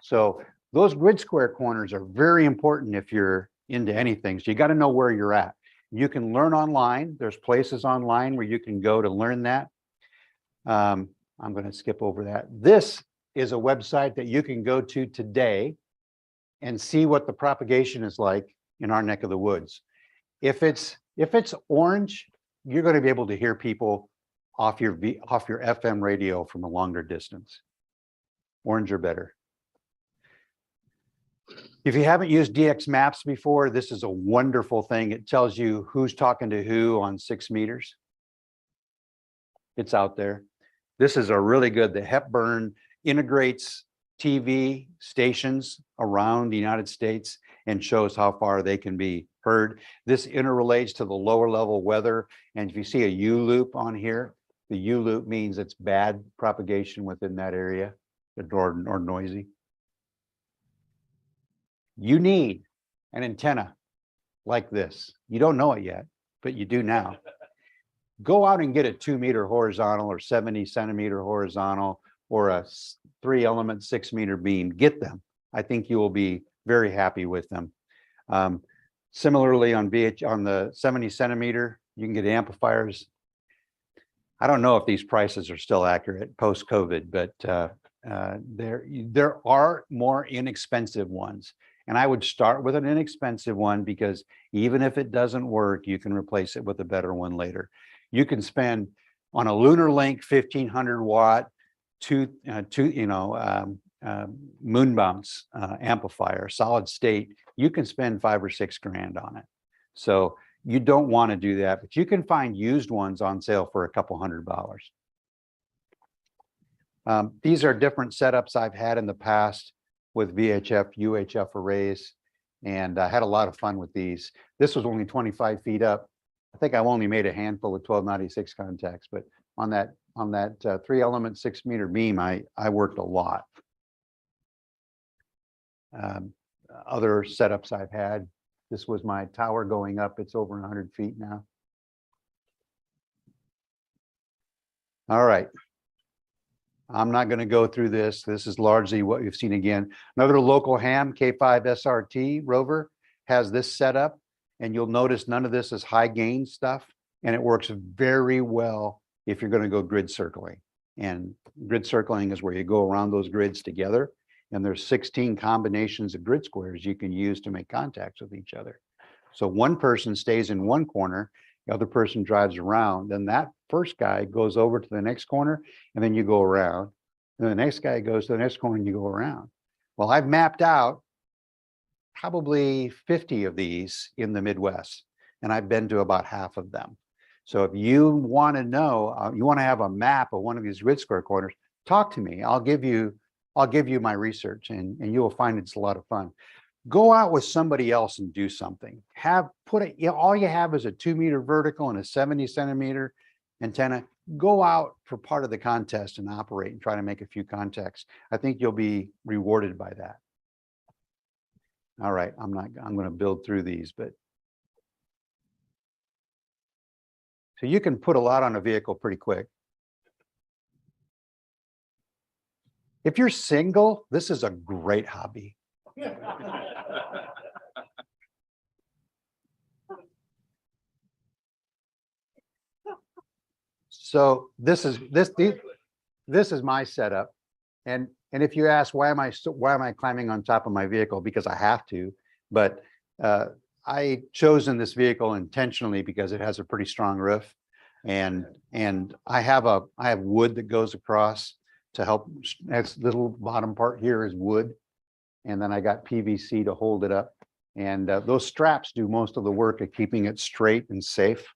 So those grid square corners are very important if you're into anything. So you got to know where you're at. You can learn online. There's places online where you can go to learn that. I'm going to skip over that. This is a website that you can go to today and see what the propagation is like in our neck of the woods. If it's orange, you're going to be able to hear people off your FM radio from a longer distance. Orange or better. If you haven't used DX Maps before, this is a wonderful thing. It tells you who's talking to who on 6 meters. It's out there. This is a really good, the Hepburn integrates TV stations around the United States and shows how far they can be heard. This interrelates to the lower level weather. And if you see a U loop on here, the U loop means it's bad propagation within that area or noisy. You need an antenna like this. You don't know it yet, but you do now. Go out and get a 2 meter horizontal or 70 centimeter horizontal or a 3-element 6 meter beam. Get them. I think you will be very happy with them. Similarly on the 70 centimeter, you can get amplifiers. I don't know if these prices are still accurate post-COVID, but there are more inexpensive ones. And I would start with an inexpensive one because even if it doesn't work, you can replace it with a better one later. You can spend on a Lunar Link 1500 watt moon bounce amplifier, solid state. You can spend $5 or $6 grand on it. So you don't want to do that, but you can find used ones on sale for a couple $100. These are different setups I've had in the past with VHF, UHF arrays, and I had a lot of fun with these. This was only 25 feet up. I think I've only made a handful of 1296 contacts, but on that 3-element 6 meter beam, I worked a lot. Other setups I've had, this was my tower going up. It's over 100 feet now. All right. I'm not going to go through this. This is largely what you've seen again. Another local ham, K5 SRT rover, has this setup, and you'll notice none of this is high gain stuff, and it works very well if you're going to go grid circling. And grid circling is where you go around those grids together, and there's 16 combinations of grid squares you can use to make contacts with each other. So one person stays in one corner, the other person drives around, then that first guy goes over to the next corner, and then you go around, and the next guy goes to the next corner and you go around. Well, I've mapped out probably 50 of these in the Midwest, and I've been to about half of them. So if you want to know, you want to have a map of one of these grid square corners, talk to me. I'll give you my research, and you will find it's a lot of fun. Go out with somebody else and do something. All you have is a 2 meter vertical and a 70 centimeter antenna. Go out for part of the contest and operate and try to make a few contacts. I think you'll be rewarded by that. All right, I'm going to build through these, but so you can put a lot on a vehicle pretty quick. If you're single, this is a great hobby. So this is my setup, and if you ask why am I climbing on top of my vehicle, because I have to, but I chosen this vehicle intentionally because it has a pretty strong roof, and I have wood that goes across to help. That's little bottom part here is wood, and then I got PVC to hold it up, and those straps do most of the work of keeping it straight and safe.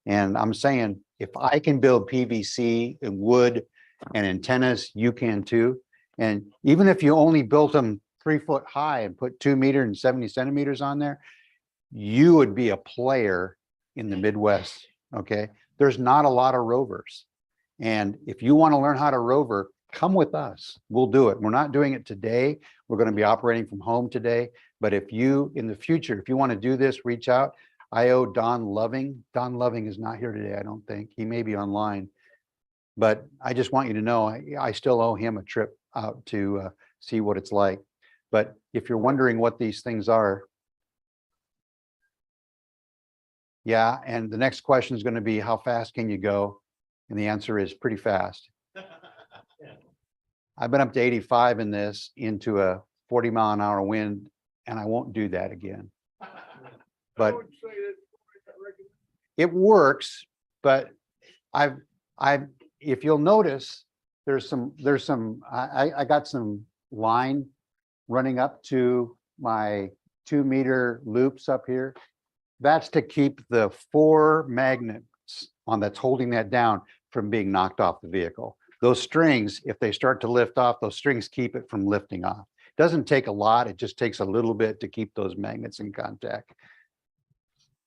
And I'm saying, if I can build PVC and wood and antennas, you can too. And even if you only built them 3 foot high and put 2 meter and 70 centimeters on there, you would be a player in the Midwest. Okay. There's not a lot of rovers. And if you want to learn how to rover, come with us. We'll do it. We're not doing it today. We're going to be operating from home today. But if you, in the future, if you want to do this, reach out. I owe Don Loving. Don Loving is not here today, I don't think. He may be online. But I just want you to know, I still owe him a trip out to see what it's like. But if you're wondering what these things are, yeah, and the next question is going to be, how fast can you go? And the answer is pretty fast. I've been up to 85 in this into a 40-mile-an-hour wind, and I won't do that again. But it works. But if you'll notice, I got some line running up to my 2 meter loops up here. That's to keep the 4 magnets on that's holding that down from being knocked off the vehicle. Those strings, if they start to lift off, those strings keep it from lifting off. Doesn't take a lot. It just takes a little bit to keep those magnets in contact.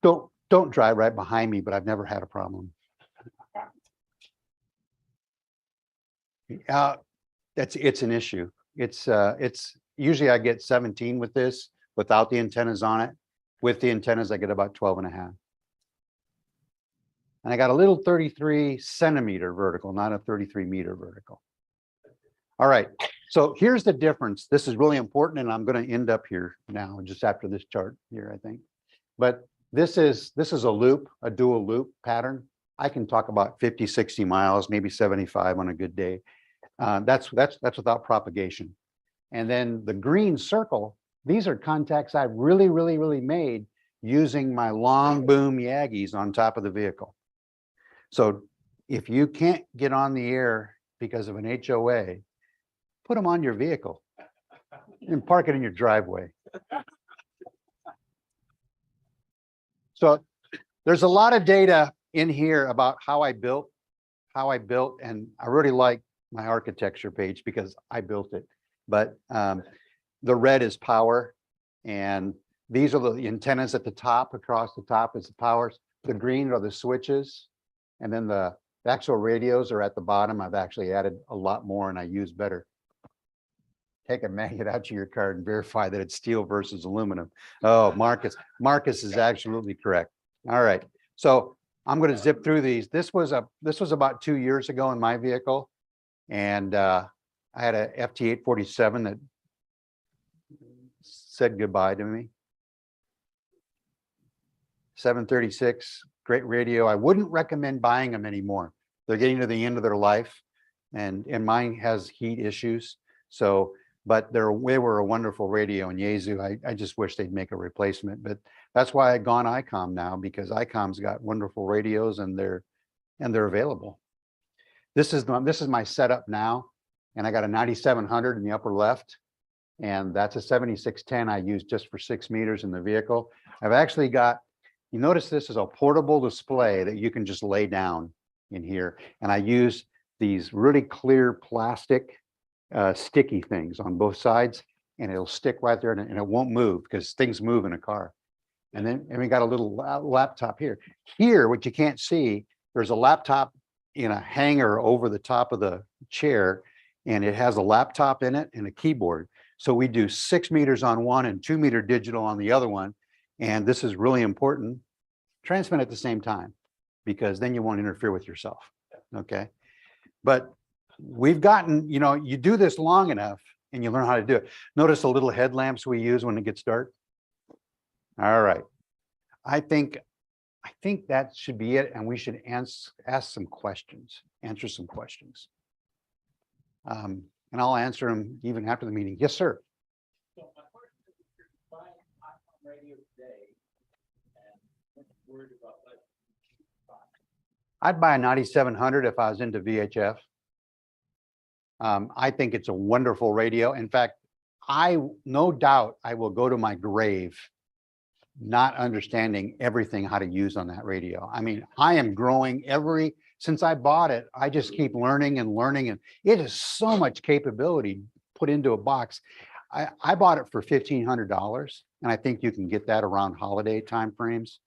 Don't drive right behind me, but I've never had a problem. It's an issue. It's usually I get 17 with this without the antennas on it. With the antennas, I get about 12.5. And I got a little 33 centimeter vertical, not a 33 meter vertical. All right, so here's the difference. This is really important, and I'm going to end up here now, just after this chart here, I think. But this is a loop, a dual loop pattern. I can talk about 50, 60 miles, maybe 75 on a good day. That's without propagation. And then the green circle, these are contacts I really made using my long boom Yagis on top of the vehicle. So if you can't get on the air because of an HOA, put them on your vehicle and park it in your driveway. So there's a lot of data in here about how I built, and I really like my architecture page because I built it. But the red is power, and these are the antennas at the top. Across the top is the powers. The green are the switches, and then the actual radios are at the bottom. I've actually added a lot more, and I use better. Take a magnet out to your car and verify that it's steel versus aluminum. Oh, Marcus is absolutely correct. All right, so I'm going to zip through these. This was about 2 years ago in my vehicle, and I had a FT847 that said goodbye to me. 736, great radio. I wouldn't recommend buying them anymore. They're getting to the end of their life, and mine has heat issues. So, but they were a wonderful radio, and Yaesu, I just wish they'd make a replacement. But that's why I've gone ICOM now, because ICOM's got wonderful radios, and they're available. This is my setup now, and I got a 9700 in the upper left, and that's a 7610 I use just for 6 meters in the vehicle. I've actually got, you notice this is a portable display that you can just lay down in here, and I use these really clear plastic sticky things on both sides, and it'll stick right there, and it won't move because things move in a car. And we got a little laptop here. Here, what you can't see, there's a laptop in a hanger over the top of the chair, and it has a laptop in it and a keyboard. So we do 6 meters on one and 2 meter digital on the other one. And this is really important. Transmit at the same time, because then you won't interfere with yourself. Okay. But we've gotten, you do this long enough and you learn how to do it. Notice the little headlamps we use when it gets dark. All right. I think that should be it. And we should ask some questions, answer some questions. And I'll answer them even after the meeting. Yes, sir. So my question is, if you're buying an iPhone radio today, and worried about that, I'd buy a 9700 if I was into VHF. I think it's a wonderful radio. In fact, no doubt I will go to my grave not understanding everything how to use on that radio. I mean, I am growing every since I bought it, I just keep learning and learning, and it is so much capability put into a box. I bought it for $1,500, and I think you can get that around holiday timeframes.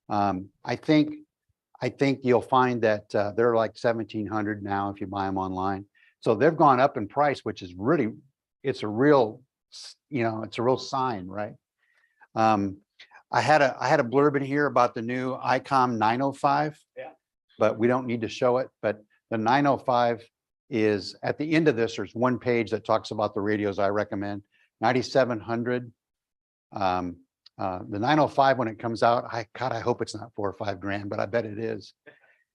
I think you'll find that they're like 1,700 now if you buy them online. So they've gone up in price, which is really, it's a real, it's a real sign, right? I had a blurb in here about the new ICOM 905. Yeah. But we don't need to show it. But the 905 is at the end of this, there's one page that talks about the radios I recommend. 9700. The 905, when it comes out, I hope it's not $4 or $5 grand, but I bet it is.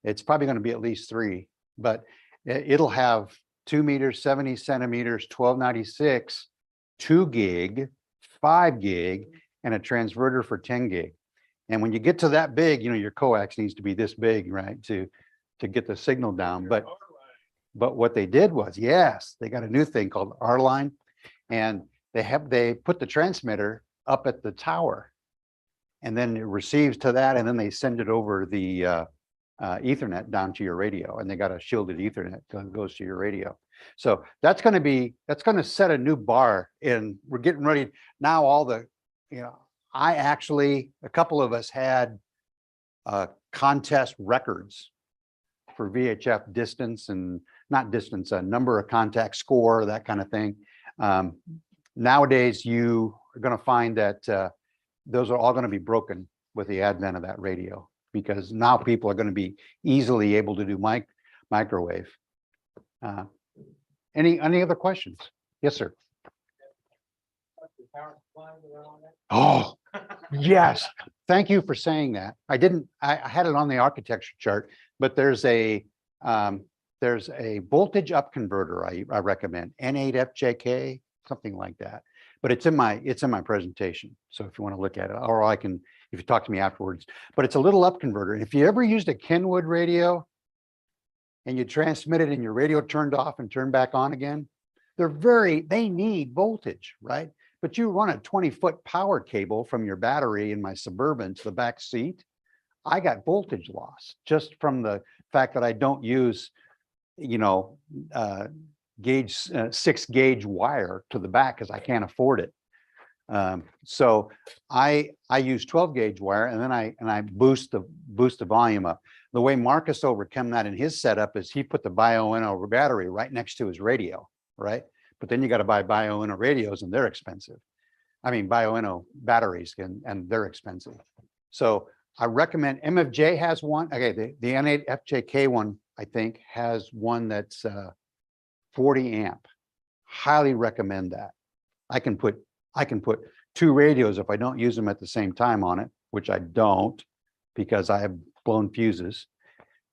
It's probably going to be at least 3, but it'll have 2 meters, 70 centimeters, 1296, 2 gig, 5 gig, and a transverter for 10 gig. And when you get to that big, your coax needs to be this big, right, to get the signal down. But what they did was, yes, they got a new thing called R-Line, and they put the transmitter up at the tower, and then it receives to that, and then they send it over the Ethernet down to your radio, and they got a shielded Ethernet that goes to your radio. So that's going to set a new bar, and we're getting ready now. All the, a couple of us had contest records for VHF distance, and not distance, a number of contact score, that kind of thing. Nowadays, you are going to find that those are all going to be broken with the advent of that radio, because now people are going to be easily able to do microwave. Any other questions? Yes, sir. Oh, yes. Thank you for saying that. I had it on the architecture chart, but there's a voltage up converter I recommend, N8FJK, something like that. But it's in my presentation. So if you want to look at it, or I can, if you talk to me afterwards, but it's a little up converter. And if you ever used a Kenwood radio and you transmit it and your radio turned off and turned back on again, they need voltage, right? But you run a 20-foot power cable from your battery in my Suburban to the back seat, I got voltage loss just from the fact that I don't use, 6-gauge wire to the back because I can't afford it. So I use 12-gauge wire, and then I boost the volume up. The way Marcus overcame that in his setup is he put the Bioenno battery right next to his radio, right? But then you got to buy Bioenno radios, and they're expensive. I mean, Bioenno batteries, and they're expensive. So I recommend, MFJ has one. Okay, the N8FJK one, I think, has one that's 40 amp. Highly recommend that. I can put 2 radios if I don't use them at the same time on it, which I don't because I have blown fuses.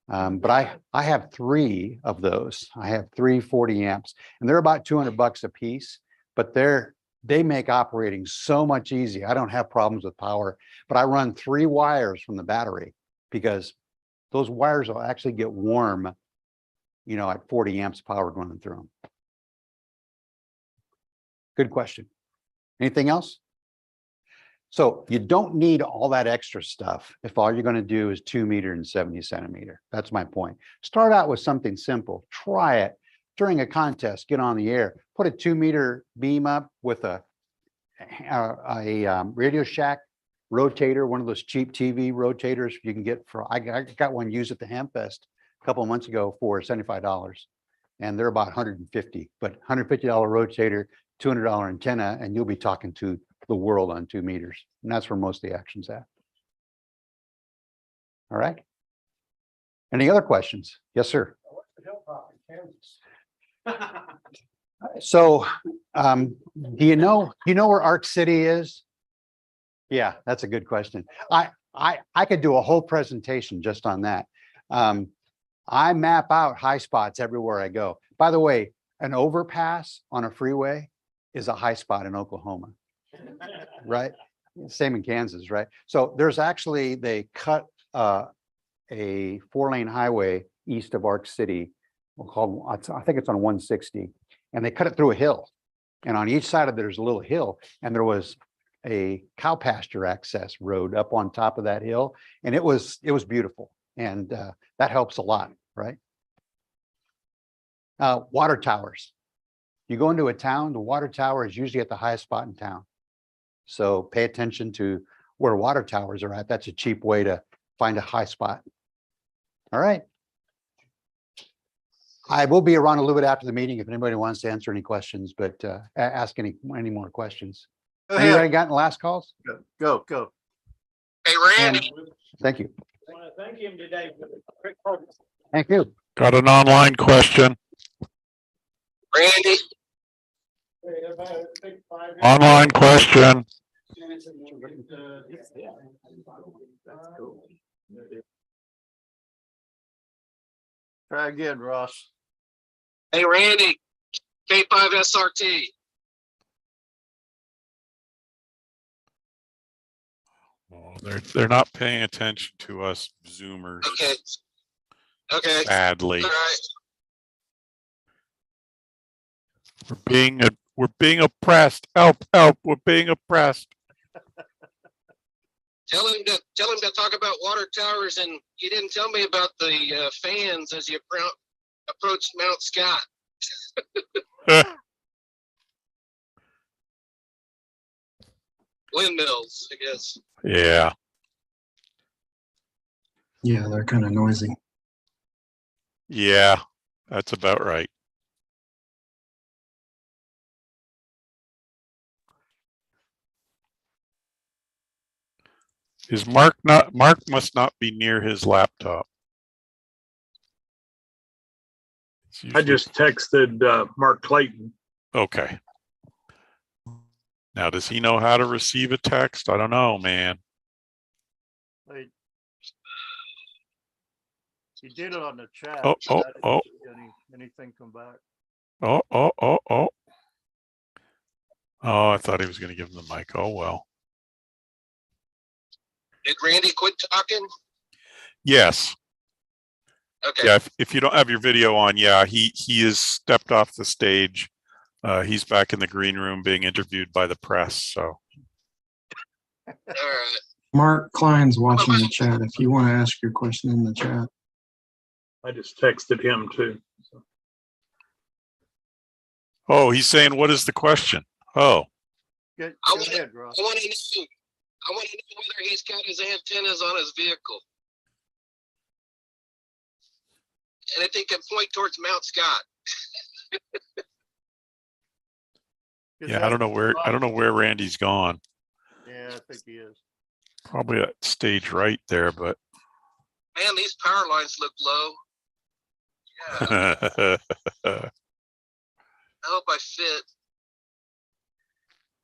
But I have 3 of those. I have 3 40 amps, and they're about $200 a piece, but they make operating so much easier. I don't have problems with power, but I run 3 wires from the battery because those wires will actually get warm, at 40 amps power running through them. Good question. Anything else? So you don't need all that extra stuff if all you're going to do is 2 meter and 70 centimeter. That's my point. Start out with something simple. Try it during a contest. Get on the air. Put a 2 meter beam up with a Radio Shack rotator, one of those cheap TV rotators you can get for. I got one used at the Hamfest a couple of months ago for $75, and they're about $150. But $150 rotator, $200 antenna, and you'll be talking to the world on 2 meters. And that's where most of the action's at. All right. Any other questions? Yes, sir. What's the hilltop in Kansas? So do you know where Arc City is? Yeah, that's a good question. I could do a whole presentation just on that. I map out high spots everywhere I go. By the way, an overpass on a freeway is a high spot in Oklahoma, right? Same in Kansas, right? So there's actually, they cut a 4-lane highway east of Arc City, called, I think it's on 160, and they cut it through a hill. And on each side of it, there's a little hill, and there was a cow pasture access road up on top of that hill, and it was beautiful, and that helps a lot. right? Water towers. You go into a town, the water tower is usually at the highest spot in town. So pay attention to where water towers are at. That's a cheap way to find a high spot. All right. I will be around a little bit after the meeting if anybody wants to answer any questions, but ask any more questions. Go Anybody ahead. gotten last calls? Go. Hey, Randy. Thank you. I want to thank him today for the quick program. Thank you. Got an online question. Randy. Online question. Try again, Ross. Hey, Randy. K5 SRT. Oh, they're not paying attention to us Zoomers. Okay. Okay. Sadly, All right. we're being oppressed. Help! We're being oppressed. Tell him to talk about water towers, and you didn't tell me about the fans as you approached Mount Scott. Windmills, I guess. Yeah. Yeah, they're kind of noisy. Yeah, that's about right. Is Mark must not be near his laptop. I just texted Mark Clayton. Okay. Now, does he know how to receive a text? I don't know, man. Wait. He did it on the chat. Oh. Anything come back? Oh, I thought he was going to give him the mic. Oh, well. Did Randy quit talking? Yes. Okay. Yeah. If you don't have your video on, yeah, he has stepped off the stage. He's back in the green room being interviewed by the press. So. All right. Mark Klein's watching the chat. If you want to ask your question in the chat. I just texted him too. So. Oh, he's saying, what is the question? Oh. Go ahead, Ross. I want to know whether he's got his antennas on his vehicle. And if he can point towards Mount Scott. Yeah, I don't know where Randy's gone. Yeah, I think he is. Probably at stage right there, but. Man, these power lines look low. Yeah. I hope I fit.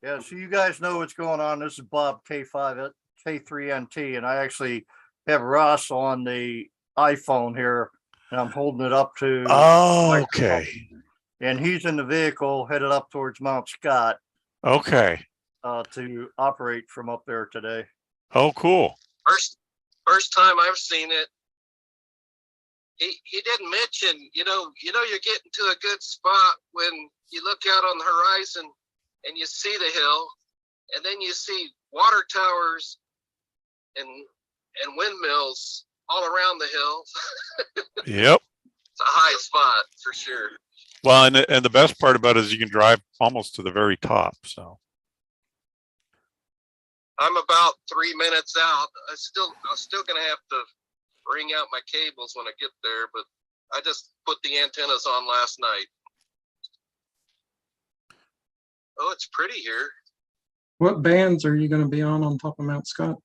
Yeah, so you guys know what's going on. This is Bob K5 K3NT, and I actually have Ross on the iPhone here, and I'm holding it up to. Oh, okay. And he's in the vehicle headed up towards Mount Scott. Okay. To operate from up there today. Oh, cool. First time I've seen it. He didn't mention, you're getting to a good spot when you look out on the horizon and you see the hill, and then you see water towers and windmills all around the hill. Yep. It's a high spot for sure. Well, and the best part about it is you can drive almost to the very top. So I'm about 3 minutes out. I'm still gonna have to bring out my cables when I get there, but I just put the antennas on last night. Oh, it's pretty here. What bands are you going to be on top of Mount Scott?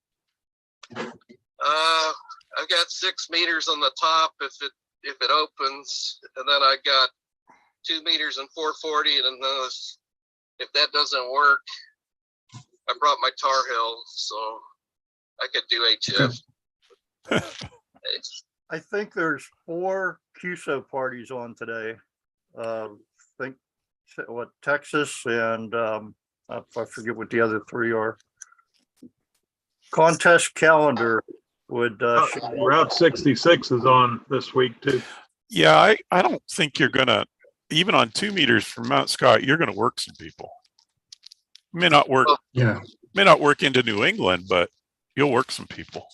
I've got 6 meters on the top if it opens, and then I got 2 meters and 440, and then if that doesn't work, I brought my Tar Heel, so I could do HF. I think there's 4 QSO parties on today. Think what Texas and I forget what the other 3 are. Contest calendar would Route 66 is on this week too. yeah, I don't think you're gonna, even on 2 meters from Mount Scott, you're gonna work some people. May not work. Yeah. May not work into New England, but you'll work some people.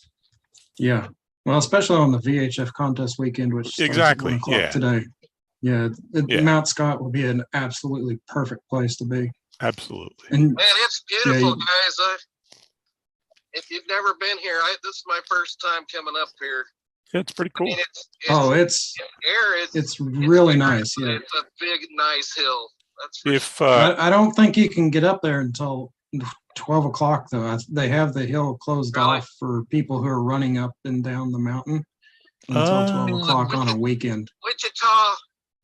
Yeah. Well, especially on the VHF contest weekend, which starts Exactly, at 1 o'clock yeah. today. Yeah, Yeah. Mount Scott will be an absolutely perfect place to be. Absolutely. And Man, it's beautiful, Yeah, guys. If you've never been here, this is my first time coming up here. Yeah, it's pretty I cool. mean, it's really nice. but Yeah, it's a big, nice hill. That's for If I don't think you can get up there until 12 o'clock though. They have the hill closed Really? off for people who are running up and down the mountain until 12 o'clock on a weekend.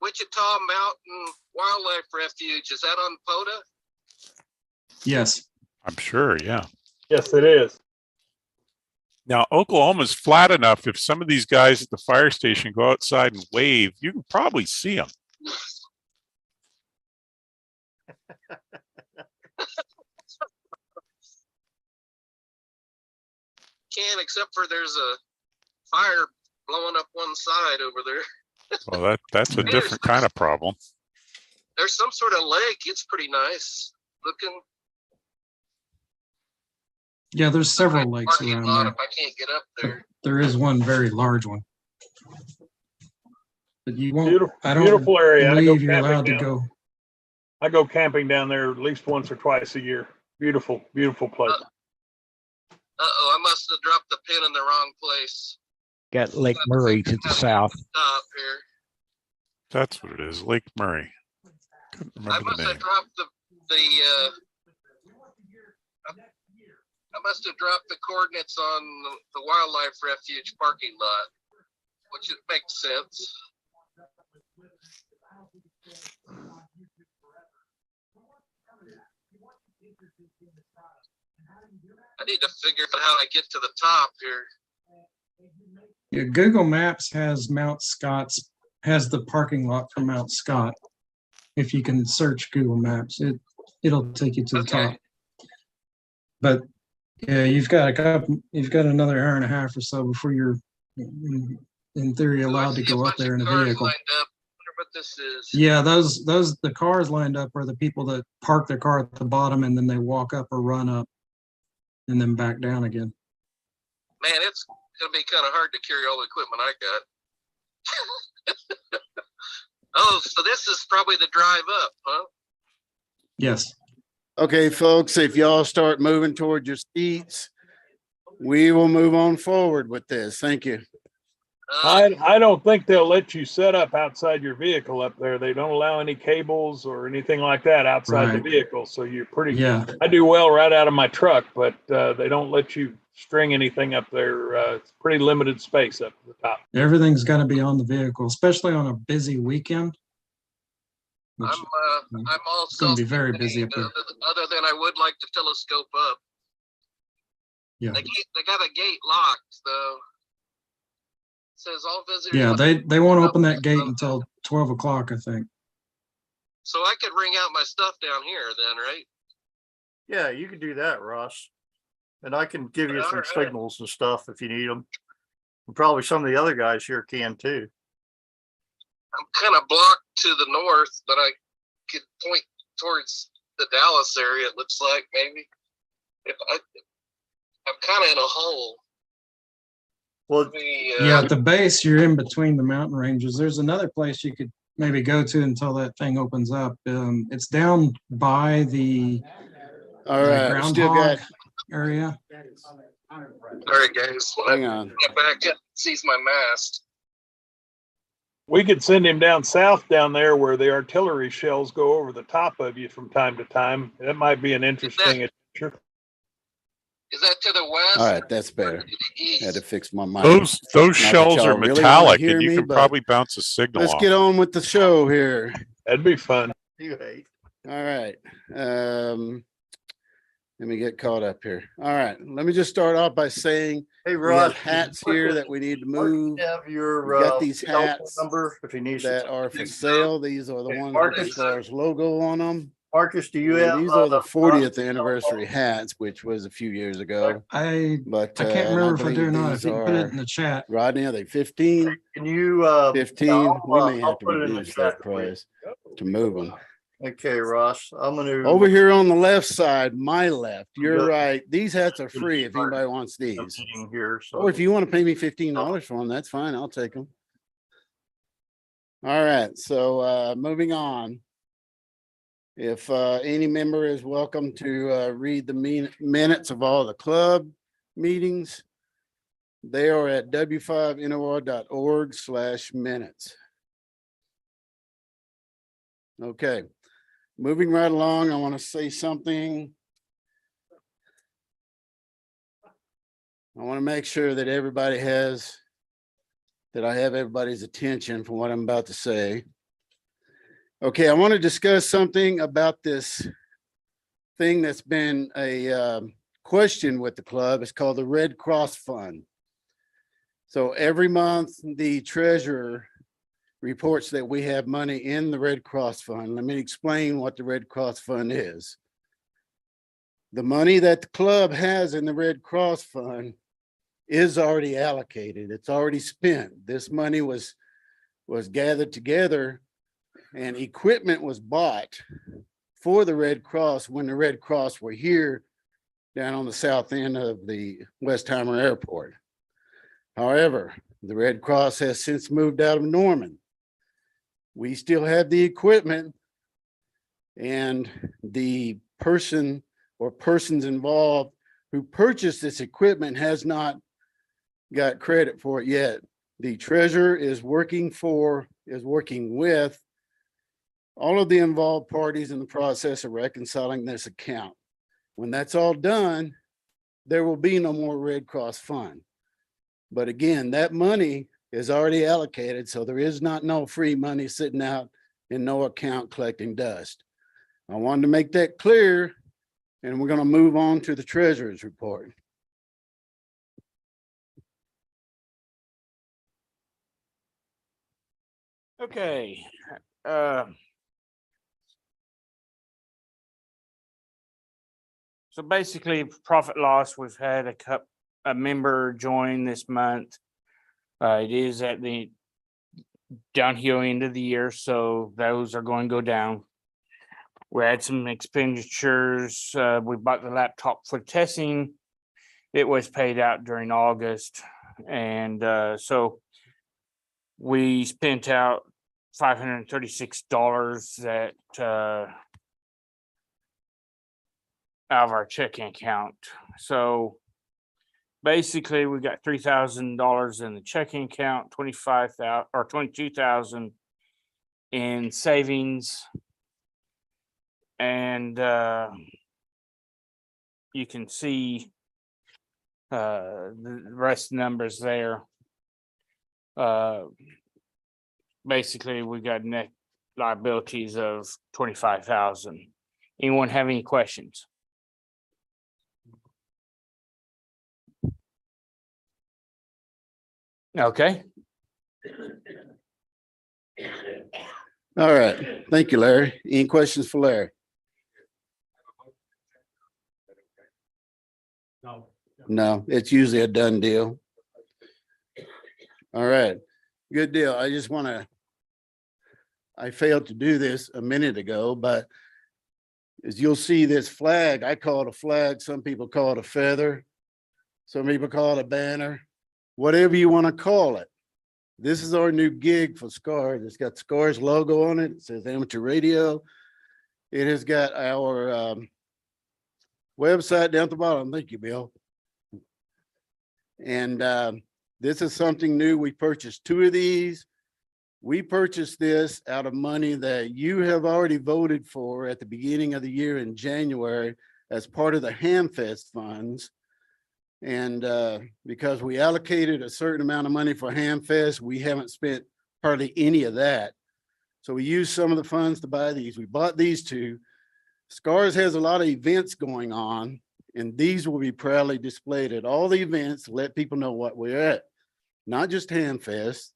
Wichita Mountain Wildlife Refuge. Is that on POTA? Yes. I'm sure, yeah. Yes, it is. Now, Oklahoma's flat enough. If some of these guys at the fire station go outside and wave, you can probably see them. Can't, except for there's a fire blowing up one side over there. Well, that's a different kind of problem. There's some sort of lake. It's pretty nice looking. Yeah, there's several lakes Parking around lot there. if I can't get up there. There is one very large one. But you won't, Beautiful, I don't beautiful area. I go believe you're camping allowed to down. go. I go camping down there at least once or twice a year. Beautiful, beautiful place. Uh-oh, I must have dropped the pin in the wrong place. Got Lake Murray to the south. Stop here. That's what it is, Lake Murray. Couldn't I remember must the have name. dropped I must have dropped the coordinates on the wildlife refuge parking lot, which it makes sense. I need to figure out how I get to the top here. Yeah, Google Maps has the parking lot for Mount Scott. If you can search Google Maps, it'll take you to the top. But yeah, you've got another hour and a half or so before you're in theory allowed to go up there in a vehicle. Lined up. I wonder what this is. Yeah, the cars lined up are the people that park their car at the bottom and then they walk up or run up and then back down again. Man, it's gonna be kind of hard to carry all the equipment I got. Oh, so this is probably the drive up, huh? Yes. Okay, folks, if y'all start moving toward your seats, we will move on forward with this. Thank you. I don't think they'll let you set up outside your vehicle up there. They don't allow any cables or anything like that outside the vehicle. So you're Yeah. I do well right out of my truck, but they don't let you string anything up there. It's pretty limited space up at the top. Everything's got to be on the vehicle, especially on a busy weekend. Which, I'm also it's going to be very busy up there. Other than I would like to telescope up. Yeah. They got a gate locked though. It says all visitors. Yeah, they won't open that gate until 12 o'clock, I think. So I could ring out my stuff down here then, right? Yeah, you can do that, Ross. And I can give you some Alright. signals and stuff if you need them. And probably some of the other guys here can too. I'm kind of blocked to the north, but I could point towards the Dallas area. It looks like maybe. I'm kind of in a hole. Well, Yeah, at the base, you're in between the mountain ranges. There's another place you could maybe go to until that thing opens up. It's down by the All right, we still groundhog got, area. All right, guys. hang on. Get back up. Sees my mast. We could send him down south down there where the artillery shells go over the top of you from time to time. That might be an interesting adventure. Is that to the west? All right, that's better. Or to the east? Had to fix my mic. Those Not that shells y'all are really wanna metallic, hear and you me, can but probably bounce a signal Let's off. get on with the show here. That'd be fun. you hate. All right. Let me get caught up here. All right. Let me just start off by saying Hey, we have Ross. hats here that we need to move Have your We got these cell phone hats number if he needs that to. are for sale. These are the ones with the Marcus. Stars logo on them. Marcus, do you And have? these are the Ross's 40th cell anniversary phone? hats, which was a few years ago. I But can't and remember if I do or believe not. If these you can put it are- in the chat. Rodney, are they 15? Can you? 15? I'll, We may I'll have to put it in the reduce that chat for you. price to move them. Okay, Ross, I'm gonna. Over here on the left side, my left, you're Yeah. right. These hats are Gonna free if start anybody wants the these. meeting here, so. Or if you want to pay me $15 for them, that's fine. I'll take them. All right, so moving on. If any member is welcome to read the minutes of all the club meetings, they are at w5nor.org/minutes. Okay, moving right along, I want to say something. I want to make sure that everybody has, that I have everybody's attention for what I'm about to say. Okay, I want to discuss something about this thing that's been a question with the club. It's called the Red Cross Fund. So every month, the treasurer reports that we have money in the Red Cross Fund. Let me explain what the Red Cross Fund is. The money that the club has in the Red Cross Fund is already allocated. It's already spent. This money was gathered together and equipment was bought for the Red Cross when the Red Cross were here down on the south end of the Westheimer Airport. However, the Red Cross has since moved out of Norman. We still have the equipment, and the person or persons involved who purchased this equipment has not got credit for it yet. The treasurer is working with all of the involved parties in the process of reconciling this account. When that's all done, there will be no more Red Cross Fund. But again, that money is already allocated, so there is no free money sitting out in no account collecting dust. I wanted to make that clear, and we're going to move on to the treasurer's report. Okay. So basically, profit loss, we've had a member join this month. It is at the downhill end of the year, so those are going to go down. We had some expenditures. We bought the laptop for testing. It was paid out during August. And so we spent out $536 that out of our checking account. So basically we got $3,000 in the checking account, 25,000 or 22,000 in savings. And you can see the rest numbers there. Basically we got net liabilities of 25,000. Anyone have any questions? Okay. All right. Thank you, Larry. Any questions for Larry? No, it's usually a done deal. All right. Good deal. I failed to do this a minute ago, but as you'll see this flag, I call it a flag. Some people call it a feather. Some people call it a banner. Whatever you want to call it. This is our new gig for SCARS. It's got SCARS logo on it. It says amateur radio. It has got our website down at the bottom. Thank you, Bill. And this is something new. We purchased 2 of these. We purchased this out of money that you have already voted for at the beginning of the year in January as part of the Hamfest funds. And because we allocated a certain amount of money for Hamfest, we haven't spent hardly any of that. So we used some of the funds to buy these. We bought these 2. SCARS has a lot of events going on, and these will be proudly displayed at all the events to let people know what we're at. Not just Hamfest.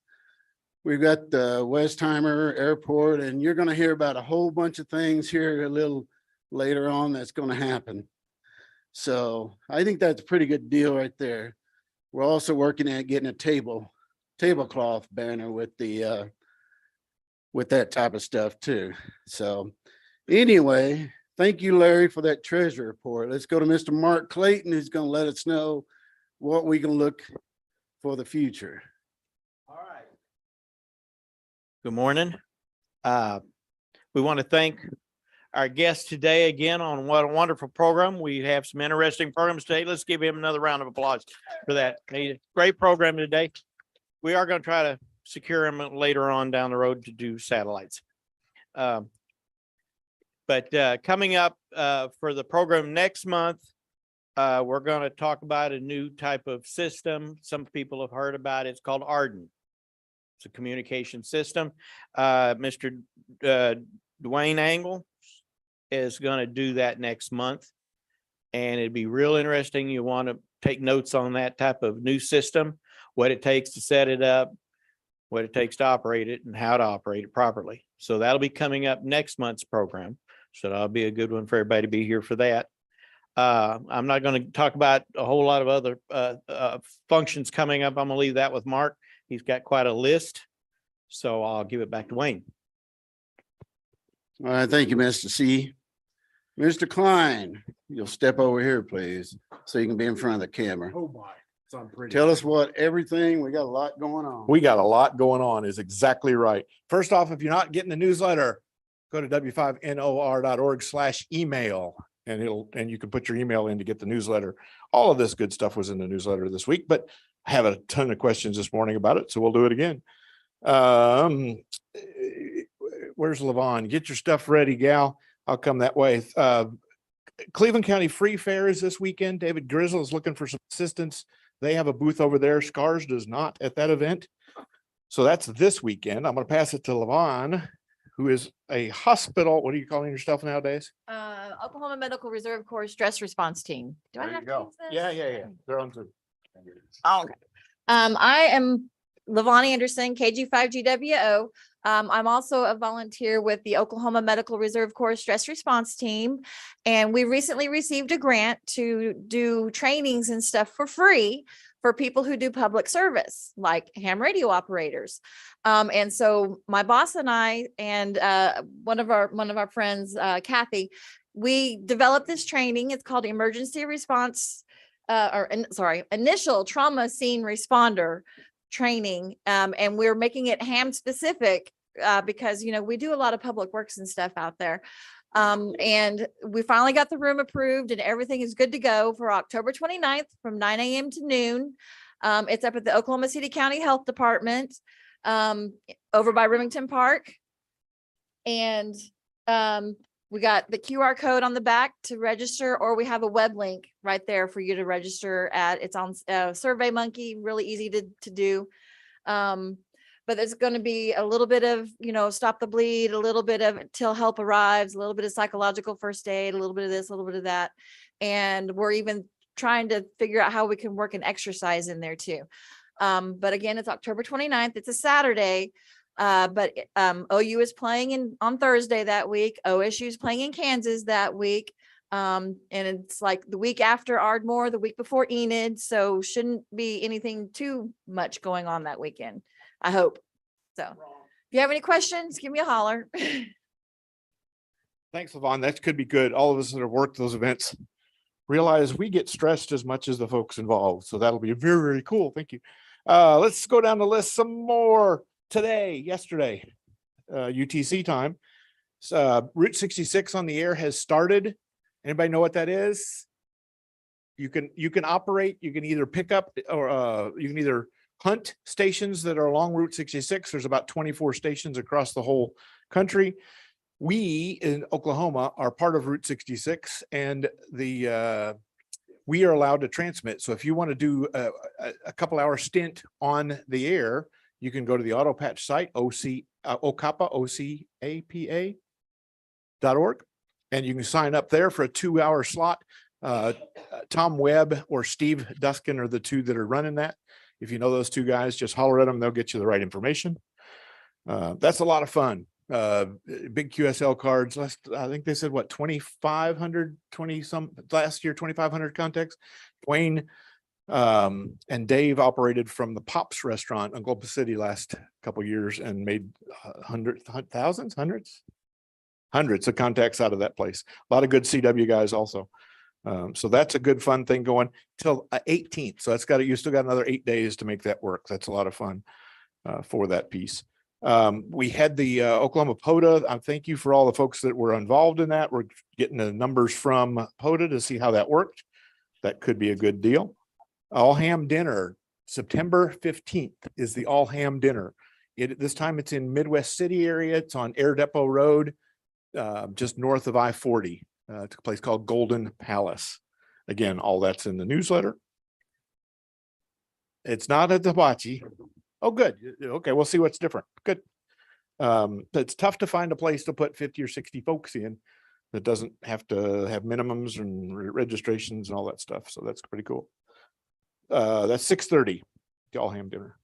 We've got the Westheimer Airport, and you're going to hear about a whole bunch of things here a little later on that's going to happen. So I think that's a pretty good deal right there. We're also working at getting a tablecloth banner with the with that type of stuff too. So Anyway, thank you, Larry, for that treasure report. Let's go to Mr. Mark Clayton, who's going to let us know what we can look for the future. All right. Good morning. We want to thank our guest today again on what a wonderful program. We have some interesting programs today. Let's give him another round of applause for that. Great program today. We are going to try to secure him later on down the road to do satellites. But coming up for the program next month, we're going to talk about a new type of system. Some people have heard about it. It's called Arden. It's a communication system. Mr. Dwayne Angle is going to do that next month. And it'd be real interesting. You want to take notes on that type of new system, what it takes to set it up, what it takes to operate it, and how to operate it properly. So that'll be coming up next month's program. So that'll be a good one for everybody to be here for that. I'm not going to talk about a whole lot of other functions coming up. I'm going to leave that with Mark. He's got quite a list. So I'll give it back to Wayne. All right, thank you, Mr. C. Mr. Klein, you'll step over here, please, so you can be in front of the camera. Oh my, it's on pretty. Tell us what everything, we got a lot going on. We got a lot going on is exactly right. First off, if you're not getting the newsletter, go to w5nor.org/email and you can put your email in to get the newsletter. All of this good stuff was in the newsletter this week, but I have a ton of questions this morning about it, so we'll do it again. Where's Levon? Get your stuff ready, gal. I'll come that way. Cleveland County Free Fair is this weekend. David Grizzle is looking for some assistance. They have a booth over there. SCARS does not at that event. So that's this weekend. I'm going to pass it to Levon, who is a hospital. What are you calling yourself nowadays? Oklahoma Medical Reserve Corps Stress Response Team. Do I There have you to go. use this? Yeah. They're on Zoom. Oh, okay. I am Levon Anderson, KG5GWO. I'm also a volunteer with the Oklahoma Medical Reserve Corps Stress Response Team. And we recently received a grant to do trainings and stuff for free for people who do public service, like ham radio operators. And so my boss and I and one of our friends, Kathy, we developed this training. It's called Emergency Response, Initial Trauma Scene Responder training. And we're making it ham specific because, we do a lot of public works and stuff out there. And we finally got the room approved and everything is good to go for October 29th from 9 a.m. to noon. It's up at the Oklahoma City County Health Department over by Remington Park. And we got the QR code on the back to register, or we have a web link right there for you to register at. It's on SurveyMonkey, really easy to do. But there's going to be a little bit of, stop the bleed, a little bit of till help arrives, a little bit of psychological first aid, a little bit of this, a little bit of that. And we're even trying to figure out how we can work an exercise in there too. But again, it's October 29th. It's a Saturday. But OU is playing on Thursday that week. OSU is playing in Kansas that week. And it's like the week after Ardmore, the week before Enid. So shouldn't be anything too much going on that weekend, I hope. So if you have any questions, give me a holler. Thanks, Levon. That could be good. All of us that have worked those events realize we get stressed as much as the folks involved. So that'll be very, very cool. Thank you. Let's go down the list some more. Yesterday, UTC time. Route 66 on the air has started. Anybody know what that is? You can operate, you can either pick up or you can either hunt stations that are along Route 66. There's about 24 stations across the whole country. We in Oklahoma are part of Route 66 and we are allowed to transmit. So if you want to do a couple hour stint on the air, you can go to the auto patch site, OCAPA.org, and you can sign up there for a 2-hour slot. Tom Webb or Steve Duskin are the two that are running that. If you know those two guys, just holler at them. They'll get you the right information. That's a lot of fun. Big QSL cards. I think they said, 2,500, 20 some last year, 2,500 contacts. Dwayne and Dave operated from the Pops restaurant in Oklahoma City last couple of years and made hundreds hundreds of contacts out of that place. A lot of good CW guys also. So that's a good fun thing going till 18th. So that's you still got another 8 days to make that work. That's a lot of fun for that piece. We had the Oklahoma POTA. Thank you for all the folks that were involved in that. We're getting the numbers from POTA to see how that worked. That could be a good deal. All ham dinner, September 15th is the all ham dinner. This time it's in Midwest City area. It's on Air Depot Road, just north of I-40. It's a place called Golden Palace. Again, all that's in the newsletter. It's not at the hibachi. Oh, good. Okay, we'll see what's different. Good. It's tough to find a place to put 50 or 60 folks in that doesn't have to have minimums and registrations and all that stuff. So that's pretty cool. That's 6:30, the all ham dinner.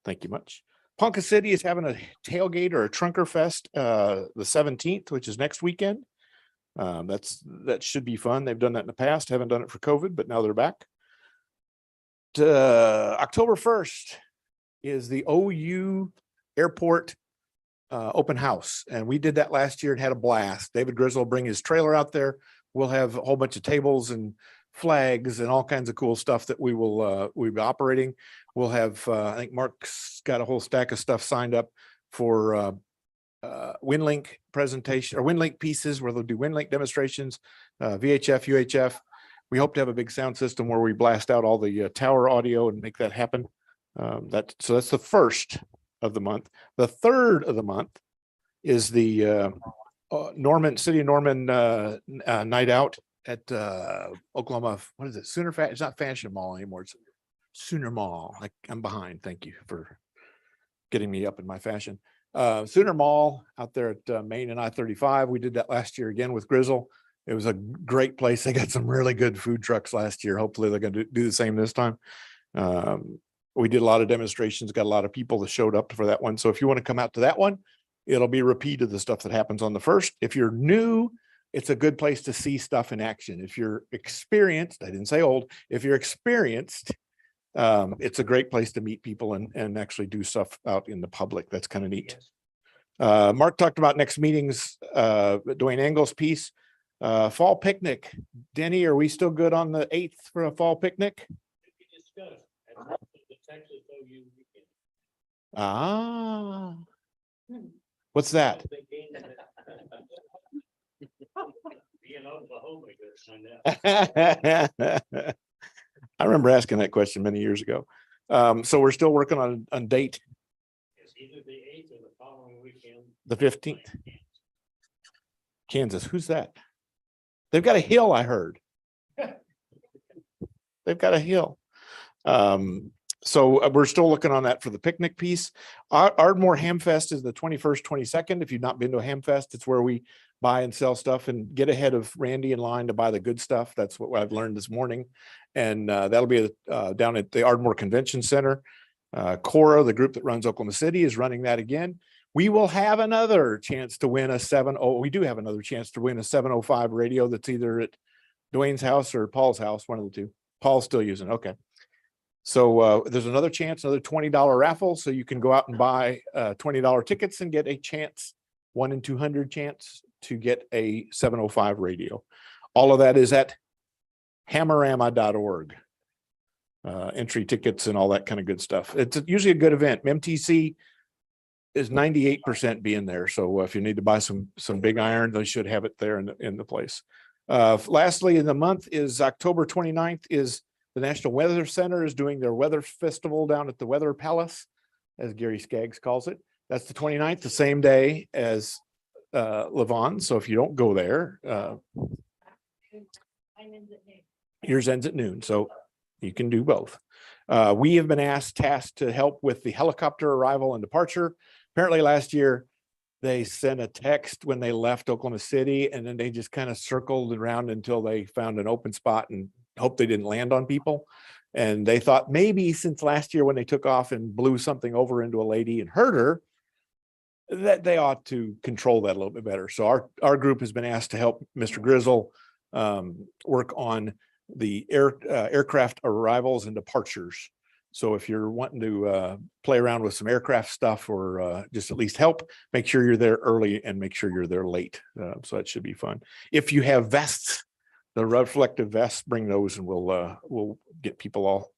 Thank you much. Ponca City is having a tailgate or a trunker fest the 17th, which is next weekend. That should be fun. They've done that in the past, haven't done it for COVID, but now they're back. October 1st is the OU Airport open house, and we did that last year and had a blast. David Grizzle will bring his trailer out there. We'll have a whole bunch of tables and flags and all kinds of cool stuff that we'll be operating. We'll have I think Mark's got a whole stack of stuff signed up for WinLink presentation or WinLink pieces where they'll do WinLink demonstrations, VHF, UHF. We hope to have a big sound system where we blast out all the tower audio and make that happen. So that's the first of the month. The third of the month is the City of Norman night out at Oklahoma. What is it? It's not Fashion Mall anymore. It's Sooner Mall. I'm behind. Thank you for getting me up in my fashion. Sooner Mall out there at Main and I-35. We did that last year again with Grizzle. It was a great place. They got some really good food trucks last year. Hopefully they're going to do the same this time. We did a lot of demonstrations, got a lot of people that showed up for that one. So if you want to come out to that one, it'll be a repeat of the stuff that happens on the first. If you're new, it's a good place to see stuff in action. If you're experienced, I didn't say old, if you're experienced, it's a great place to meet people and actually do stuff out in the public. That's kind of neat. Mark talked about next meetings, Dwayne Engel's piece, fall picnic. Denny, are we still good on the 8th for a fall picnic? Ah, what's that? I remember asking that question many years ago. So we're still working on date. It's either the 8th or the following weekend. The 15th. Kansas, who's that? They've got a hill, I heard. They've got a hill. So we're still looking on that for the picnic piece. Ardmore Hamfest is the 21st, 22nd. If you've not been to a Hamfest, it's where we buy and sell stuff and get ahead of Randy in line to buy the good stuff. That's what I've learned this morning. And that'll be down at the Ardmore Convention Center. Cora, the group that runs Oklahoma City, is running that again. We will have another chance to win we do have another chance to win a 705 radio that's either at Dwayne's house or Paul's house, one of the two. Paul's still using it. Okay. So there's another chance, another $20 raffle. So you can go out and buy $20 tickets and get a chance, 1 in 200 chance to get a 705 radio. All of that is at hammerama.org. Entry tickets and all that kind of good stuff. It's usually a good event. MTC is 98% being there. So if you need to buy some big iron, they should have it there in the place. Lastly, in the month is October 29th is the National Weather Center is doing their weather festival down at the Weather Palace, as Gary Skaggs calls it. That's the 29th, the same day as Levon. So if you don't go there, yours ends at noon. So you can do both. We have been tasked to help with the helicopter arrival and departure. Apparently last year, they sent a text when they left Oklahoma City, and then they just kind of circled around until they found an open spot and hoped they didn't land on people. And they thought maybe since last year when they took off and blew something over into a lady and hurt her, that they ought to control that a little bit better. So our group has been asked to help Mr. Grizzle work on the aircraft arrivals and departures. So if you're wanting to play around with some aircraft stuff or just at least help, make sure you're there early and make sure you're there late. So that should be fun. If you have vests, the reflective vests, bring those and we'll get people all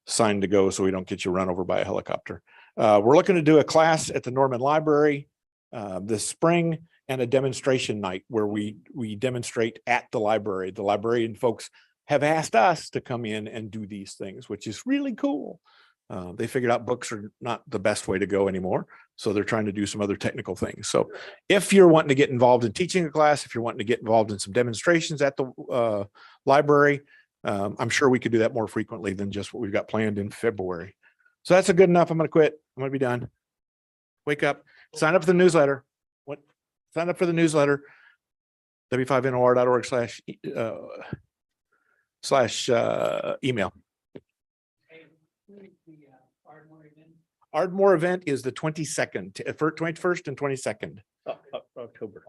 signed to go so we don't get you run over by a helicopter. We're looking to do a class at the Norman Library this spring and a demonstration night where we demonstrate at the library. The librarian folks have asked us to come in and do these things, which is really cool. They figured out books are not the best way to go anymore. So they're trying to do some other technical things. So if you're wanting to get involved in teaching a class, if you're wanting to get involved in some demonstrations at the library, I'm sure we could do that more frequently than just what we've got planned in February. So that's a good enough. I'm going to quit. I'm going to be done. Wake up, sign up for the newsletter. Sign up for the newsletter, w5nor.org/email. Ardmore event is the 22nd, 21st and 22nd. October,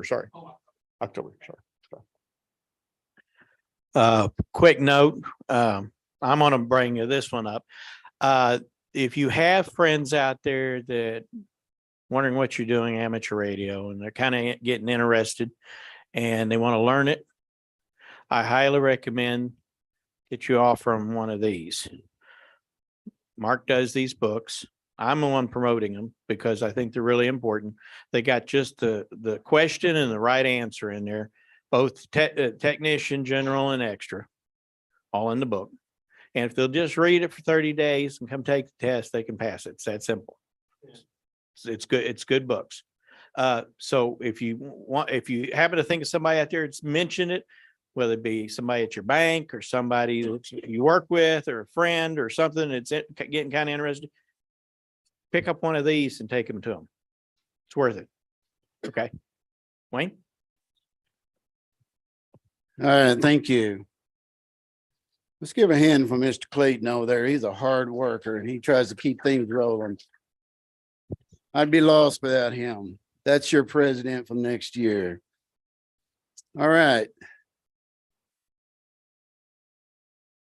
sorry. October, sorry. Quick note, I'm gonna bring this one up. If you have friends out there that wondering what you're doing amateur radio and they're kind of getting interested and they want to learn it, I highly recommend that you offer them one of these. Mark does these books. I'm the one promoting them because I think they're really important. They got just the question and the right answer in there, both technician, general, and extra, all in the book. And if they'll just read it for 30 days and come take the test, they can pass it. It's that simple. It's good. It's good books. So if you happen to think of somebody out there that's mentioned it, whether it be somebody at your bank or somebody that you work with or a friend or something that's getting kind of interested, pick up one of these and take them to them. It's worth it. Okay. Wayne? All right, thank you. Let's give a hand for Mr. Clayton over there. He's a hard worker and he tries to keep things rolling. I'd be lost without him. That's your president for next year. All right.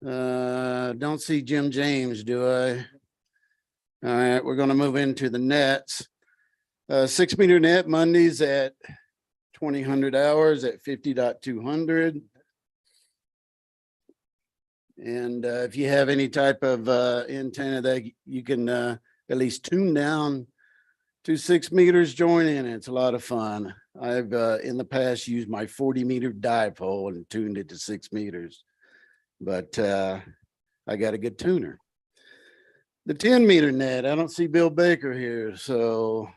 Don't see Jim James, do I? All right, we're going to move into the nets. 6 meter net Mondays at 2000 hours at 50.200. And if you have any type of antenna that you can at least tune down to 6 meters, join in. It's a lot of fun. I've in the past used my 40 meter dipole and tuned it to 6 meters, but I got a good tuner. The 10 meter net, I don't see Bill Baker here. So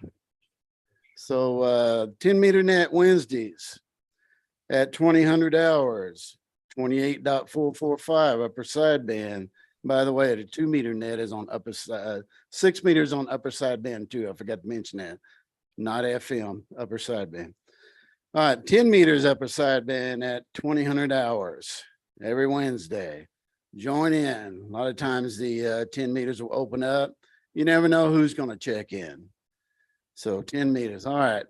10 meter net Wednesdays at 2000 hours, 28.445 upper sideband. By the way, the 2 meter net is on upper side, 6 meters on upper sideband too. I forgot to mention that. Not FM, upper sideband. All right, 10 meters upper sideband at 2000 hours every Wednesday. Join in. A lot of times the 10 meters will open up. You never know who's going to check in. So 10 meters. All right.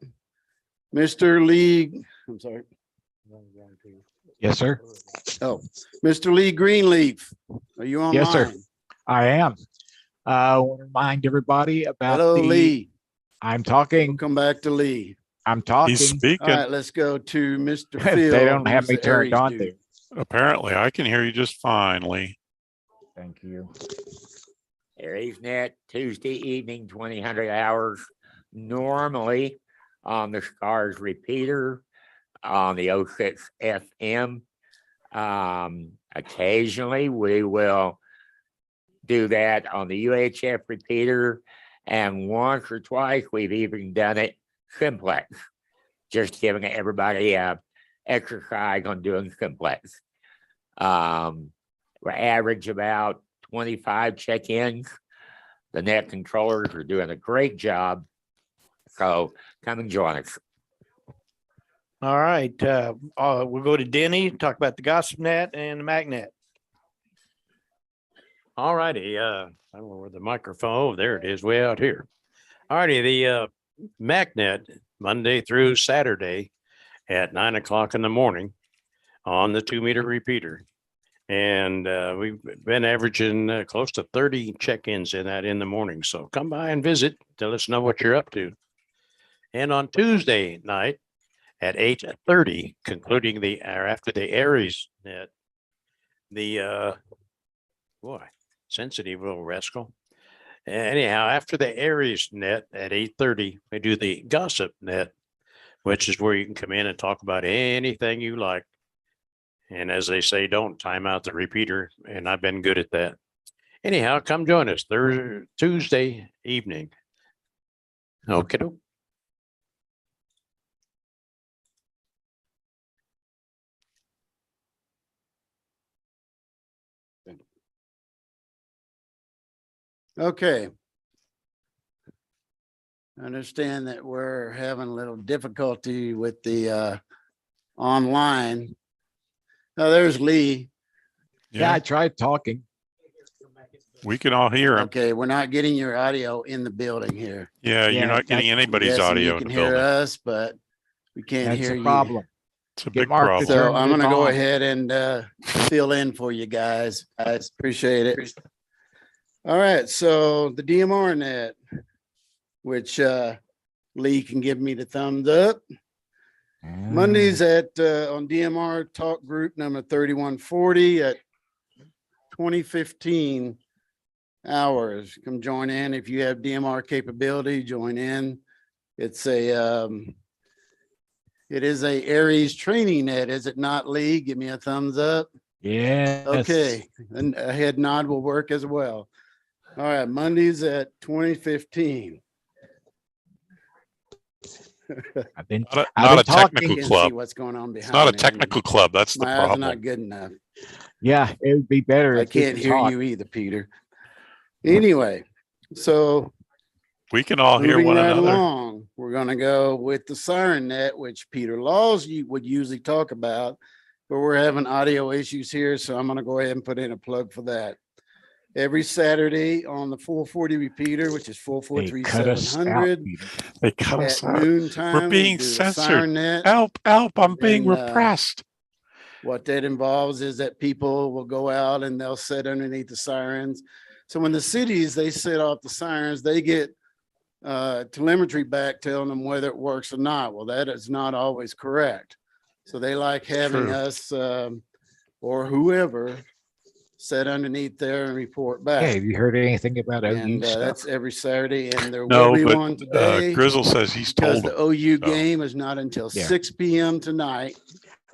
Mr. Lee, I'm sorry. Yes, sir. Oh, Mr. Lee Greenleaf, are you online? Yes, sir. I am. I want to remind everybody about Hello, Lee. I'm talking. Come back to Lee. I'm talking. He's speaking. All right, let's go to Mr. Phil. They don't have who's me the turned Aries on dude. there. Apparently, I can hear you just fine, Lee. Thank you. AriesNet, Tuesday evening, 2000 hours, normally on the SCARS repeater on the 06 FM. Occasionally we will do that on the UHF repeater, and once or twice we've even done it simplex, just giving everybody a exercise on doing simplex. We average about 25 check-ins. The net controllers are doing a great job. So come and join us. All right. We'll go to Denny, talk about the Gossip Net and the MacNet. All righty. I don't know where the microphone, there it is, way out here. All righty. The MacNet, Monday through Saturday at 9 o'clock in the morning on the 2 meter repeater. And we've been averaging close to 30 check-ins in that in the morning. So come by and visit. Tell us know what you're up to. And on Tuesday night at 8:30, concluding or after the Aries net, the boy, sensitive little rascal. Anyhow, after the Aries net at 8:30, we do the gossip net, which is where you can come in and talk about anything you like. And as they say, don't time out the repeater. And I've been good at that. Anyhow, come join us Tuesday evening. Okay. Okay. I understand that we're having a little difficulty with the online. Oh, there's Lee. Yeah, I tried talking. We can all hear him. Okay, we're not getting your audio in the building here. Yeah, you're not getting anybody's Guessing audio you in can the hear building. us, but we can't That's hear a you. problem. It's a Get big Mark to problem. So turn I'm this gonna go on. ahead and fill in for you guys. I appreciate it. All right, so the DMR net, which Lee can give me the thumbs up. Mondays at on DMR Talk Group number 3140 at 2015 hours. Come join in. If you have DMR capability, join in. It's a it is a Aries training net, is it not, Lee? Give me a thumbs up. Yes. Okay, and a head nod will work as well. All right, Mondays at 2015. I've been Not a talking. technical Can't club. see what's going on behind It's not a me. technical club. That's the My eyes are problem. not good enough. Yeah, it would be better I if you can't could hear talk. you either, Peter. Anyway, so We can all hear moving one right another. along, we're gonna go with the siren net, which Peter Laws would usually talk about, but we're having audio issues here, so I'm gonna go ahead and put in a plug for that. Every Saturday on the 440 repeater, which is They cut us out, 443-700 Peter. They cut us at out. noon time. We're being we do the censored. siren net. Help, help. I'm being And, repressed. What that involves is that people will go out and they'll sit underneath the sirens. So when the cities, they set off the sirens, they get telemetry back telling them whether it works or not. Well, that is not always correct. So they like having True. us or whoever sit underneath there and report back. Hey, have you heard anything about OU And stuff? that's every Saturday, and there No, will be but one today. Grizzle says he's because told the him. OU so. game is not until Yeah. 6 p.m. tonight.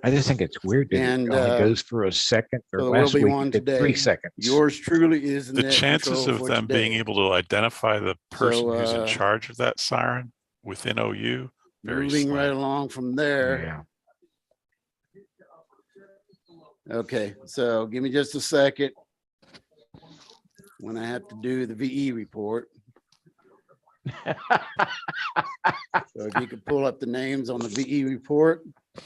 I just think it's weird that And, it only goes for a second. Or so there will last be week one it did today. 3 seconds. Yours truly is in The net chances control of for them being today. able to identify the person who's in So, charge of that siren within OU, very moving right slim. along from there. Yeah. Okay, so give me just a second when I have to do the VE report. So if you could pull up the names on the VE report.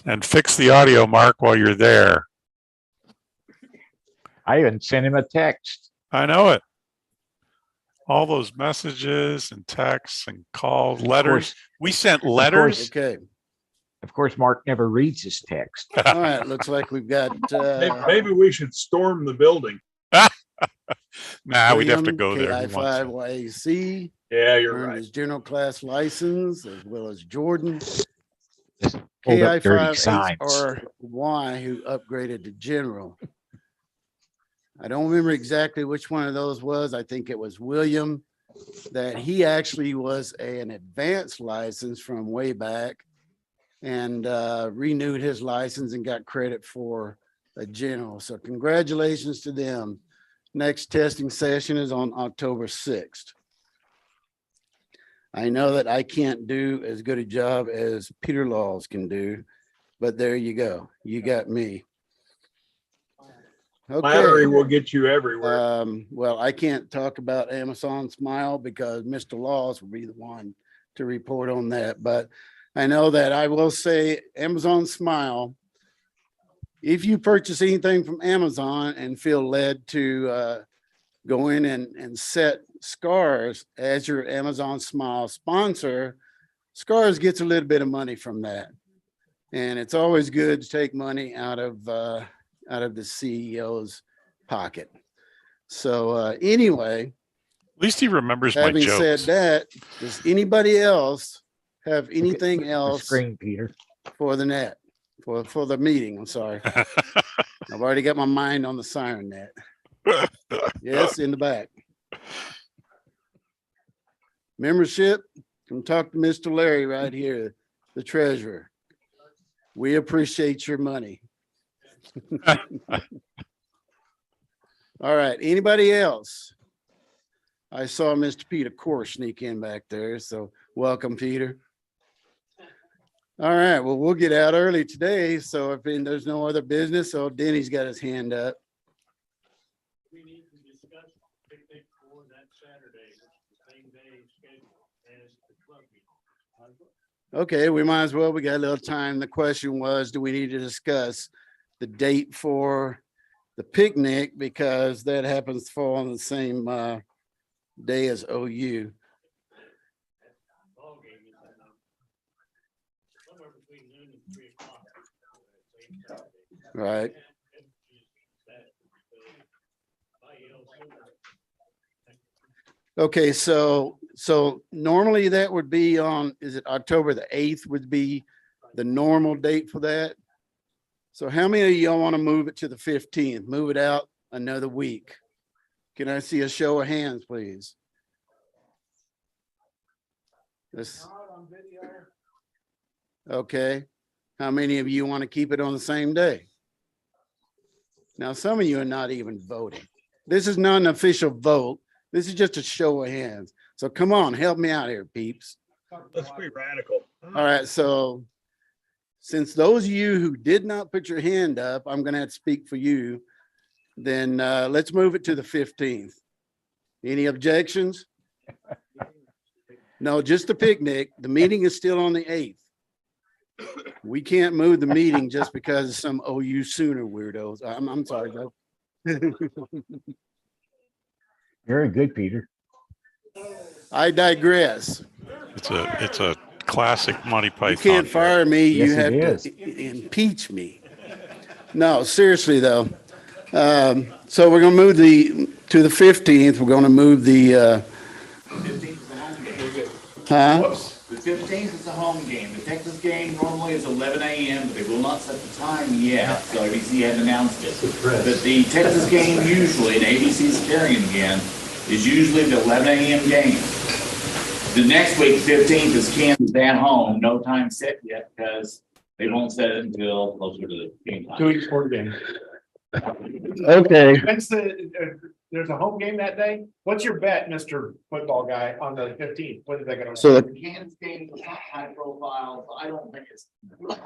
And fix the audio, Mark, while you're there. I even sent him a text. I know it. All those messages and texts and calls, letters. We sent letters. Okay, Of course, Mark never reads his text. all right, looks like we've got Maybe we should storm the building. Nah, we'd have to William, go there. Who wants KI5 to? YAC. Yeah, you're earned right. his general class license, as well as Jordan. Just hold up dirty KI5 signs. HRY, who upgraded to general. I don't remember exactly which one of those was. I think it was William, that he actually was an advanced license from way back and renewed his license and got credit for a general. So congratulations to them. Next testing session is on October 6th. I know that I can't do as good a job as Peter Laws can do, but there you go. You got me. Flattery will get you everywhere. Well, I can't talk about Amazon Smile because Mr. Laws will be the one to report on that. But I know that I will say Amazon Smile, if you purchase anything from Amazon and feel led to go in and set SCARS as your Amazon Smile sponsor, SCARS gets a little bit of money from that. And it's always good to take money out of out of the CEO's pocket. So anyway, At least he remembers my having said jokes. that, does anybody else have anything else Screen, Peter. for the net, for the meeting? I'm sorry. I've already got my mind on the siren net. Yes, in the back. Membership, come talk to Mr. Larry right here, the treasurer. We appreciate your money. All right, anybody else? I saw Mr. Peter Core sneak in back there, so welcome, Peter. All right, well, we'll get out early today, so if there's no other business, so Denny's got his hand up. We need to discuss picnic for that Saturday, the same day schedule as the club meeting. Okay, we might as well, we got a little time. The question was, do we need to discuss the date for the picnic, because that happens to fall on the same day as OU. Right. Okay, so normally that would be on, is it October the 8th would be the normal date for that? So how many of y'all want to move it to the 15th? Move it out another week? Can I see a show of hands, please? This. Okay. How many of you want to keep it on the same day? Now, some of you are not even voting. This is not an official vote. This is just a show of hands. So come on, help me out here, peeps. Let's be radical. All right, so since those of you who did not put your hand up, I'm going to have to speak for you. Then let's move it to the 15th. Any objections? No, just the picnic. The meeting is still on the 8th. We can't move the meeting just because of some OU Sooner weirdos. I'm sorry, though. Very good, Peter. I digress. It's a classic Monty Python. You can't fire me. Yes, You have it to impeach me. No, seriously though. So we're going to move to the 15th. We're going to move the. 15th is the home game. Huh? The 15th is the home game. The Texas game normally is 11 a.m., but they will not set the time yet. So ABC hadn't announced it. But the Texas game usually, and ABC's carrying again, is usually the 11 a.m. game. The next week, 15th, is Kansas at home. No time set yet because they won't set it until closer to the game time. 2 weeks before the game. Okay. There's a home game that day. What's your bet, Mr. Football Guy, on the 15th? What are they going to? So The Kansas game is not high profile, so I don't think it's going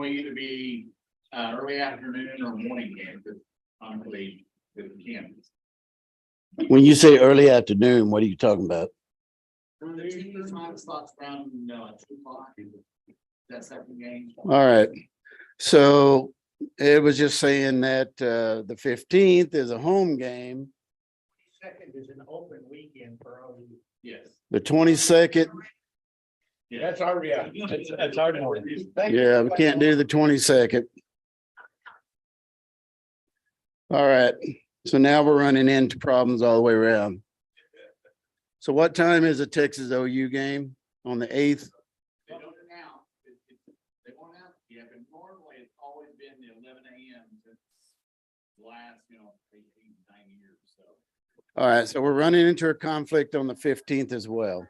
to either be early afternoon or morning game. Because honestly, with Kansas. When you say early afternoon, what are you talking about? The TV time slots around 2 o'clock. That second game. All right. So it was just saying that the 15th is a home game. Second is an open weekend for all you. Yes. The 22nd. That's our, yeah. That's our morning. Yeah, we can't do the 22nd. All right. So now we're running into problems all the way around. So what time is the Texas OU game on the 8th? They don't announce. They won't announce it yet, but normally it's always been the 11 a.m. since the last, 8, 9 years. So. All right, so we're running into a conflict on the 15th as well.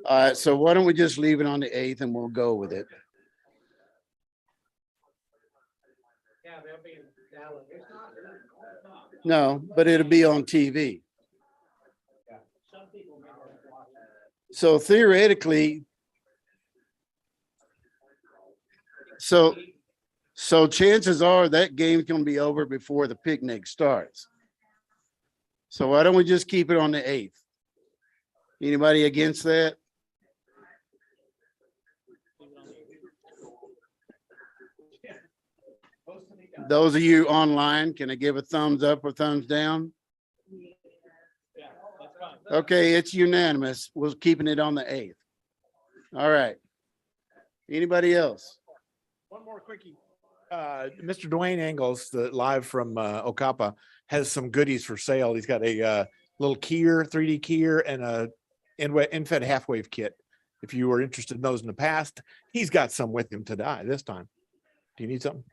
All right, so why don't we just leave it on the 8th and we'll go with it. Yeah, they'll be in Dallas. No, but it'll be on TV. So theoretically, so chances are that game's going to be over before the picnic starts. So why don't we just keep it on the 8th? Anybody against that? Those of you online, can I give a thumbs up or thumbs down? Okay, it's unanimous. We're keeping it on the 8th. All right. Anybody else? quickie. Mr. Dwayne Angles, the live from Okapa, has some goodies for sale. He's got a little keyer, 3D keyer, and a infed half wave kit. If you were interested in those in the past, he's got some with him today this time. Do you need something?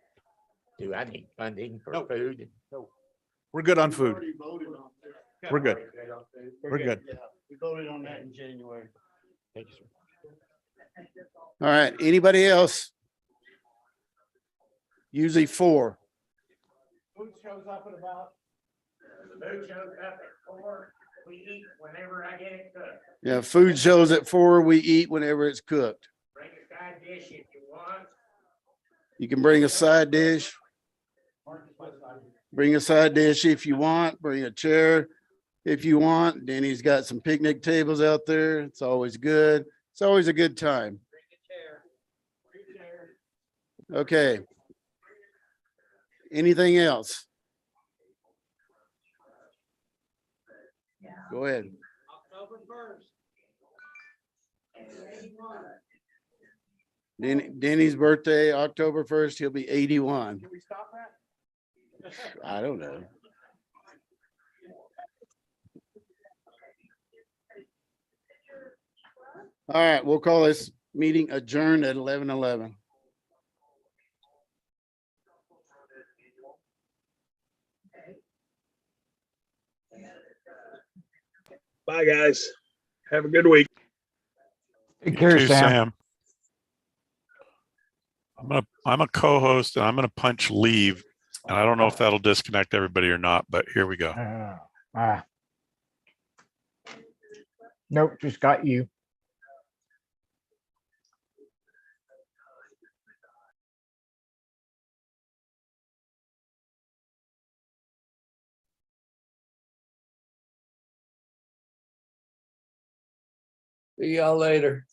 Do I need funding for No. food? No. We're good on food. We're good. We're good. We voted on that in January. Thank you, sir. All right, anybody else? Usually 4. Food shows up at about. The food shows up at 4. We eat whenever I get it cooked. Yeah, food shows at 4. We eat whenever it's cooked. Bring a side dish if you want. You can bring a side dish. Bring a side dish if you want. Bring a chair if you want. Denny's got some picnic tables out there. It's always good. It's always a good time. Okay. Anything else? Go ahead. October 1st. Denny's birthday, October 1st, he'll be 81. Can we stop that? I don't know. All right, we'll call this meeting adjourned at 11:11. Bye, guys. Have a good week. Take care, Too, Sam. I'm a co-host and I'm gonna punch leave. And I don't know if that'll disconnect everybody or not, but here we go. Nope, just got you. See y'all later.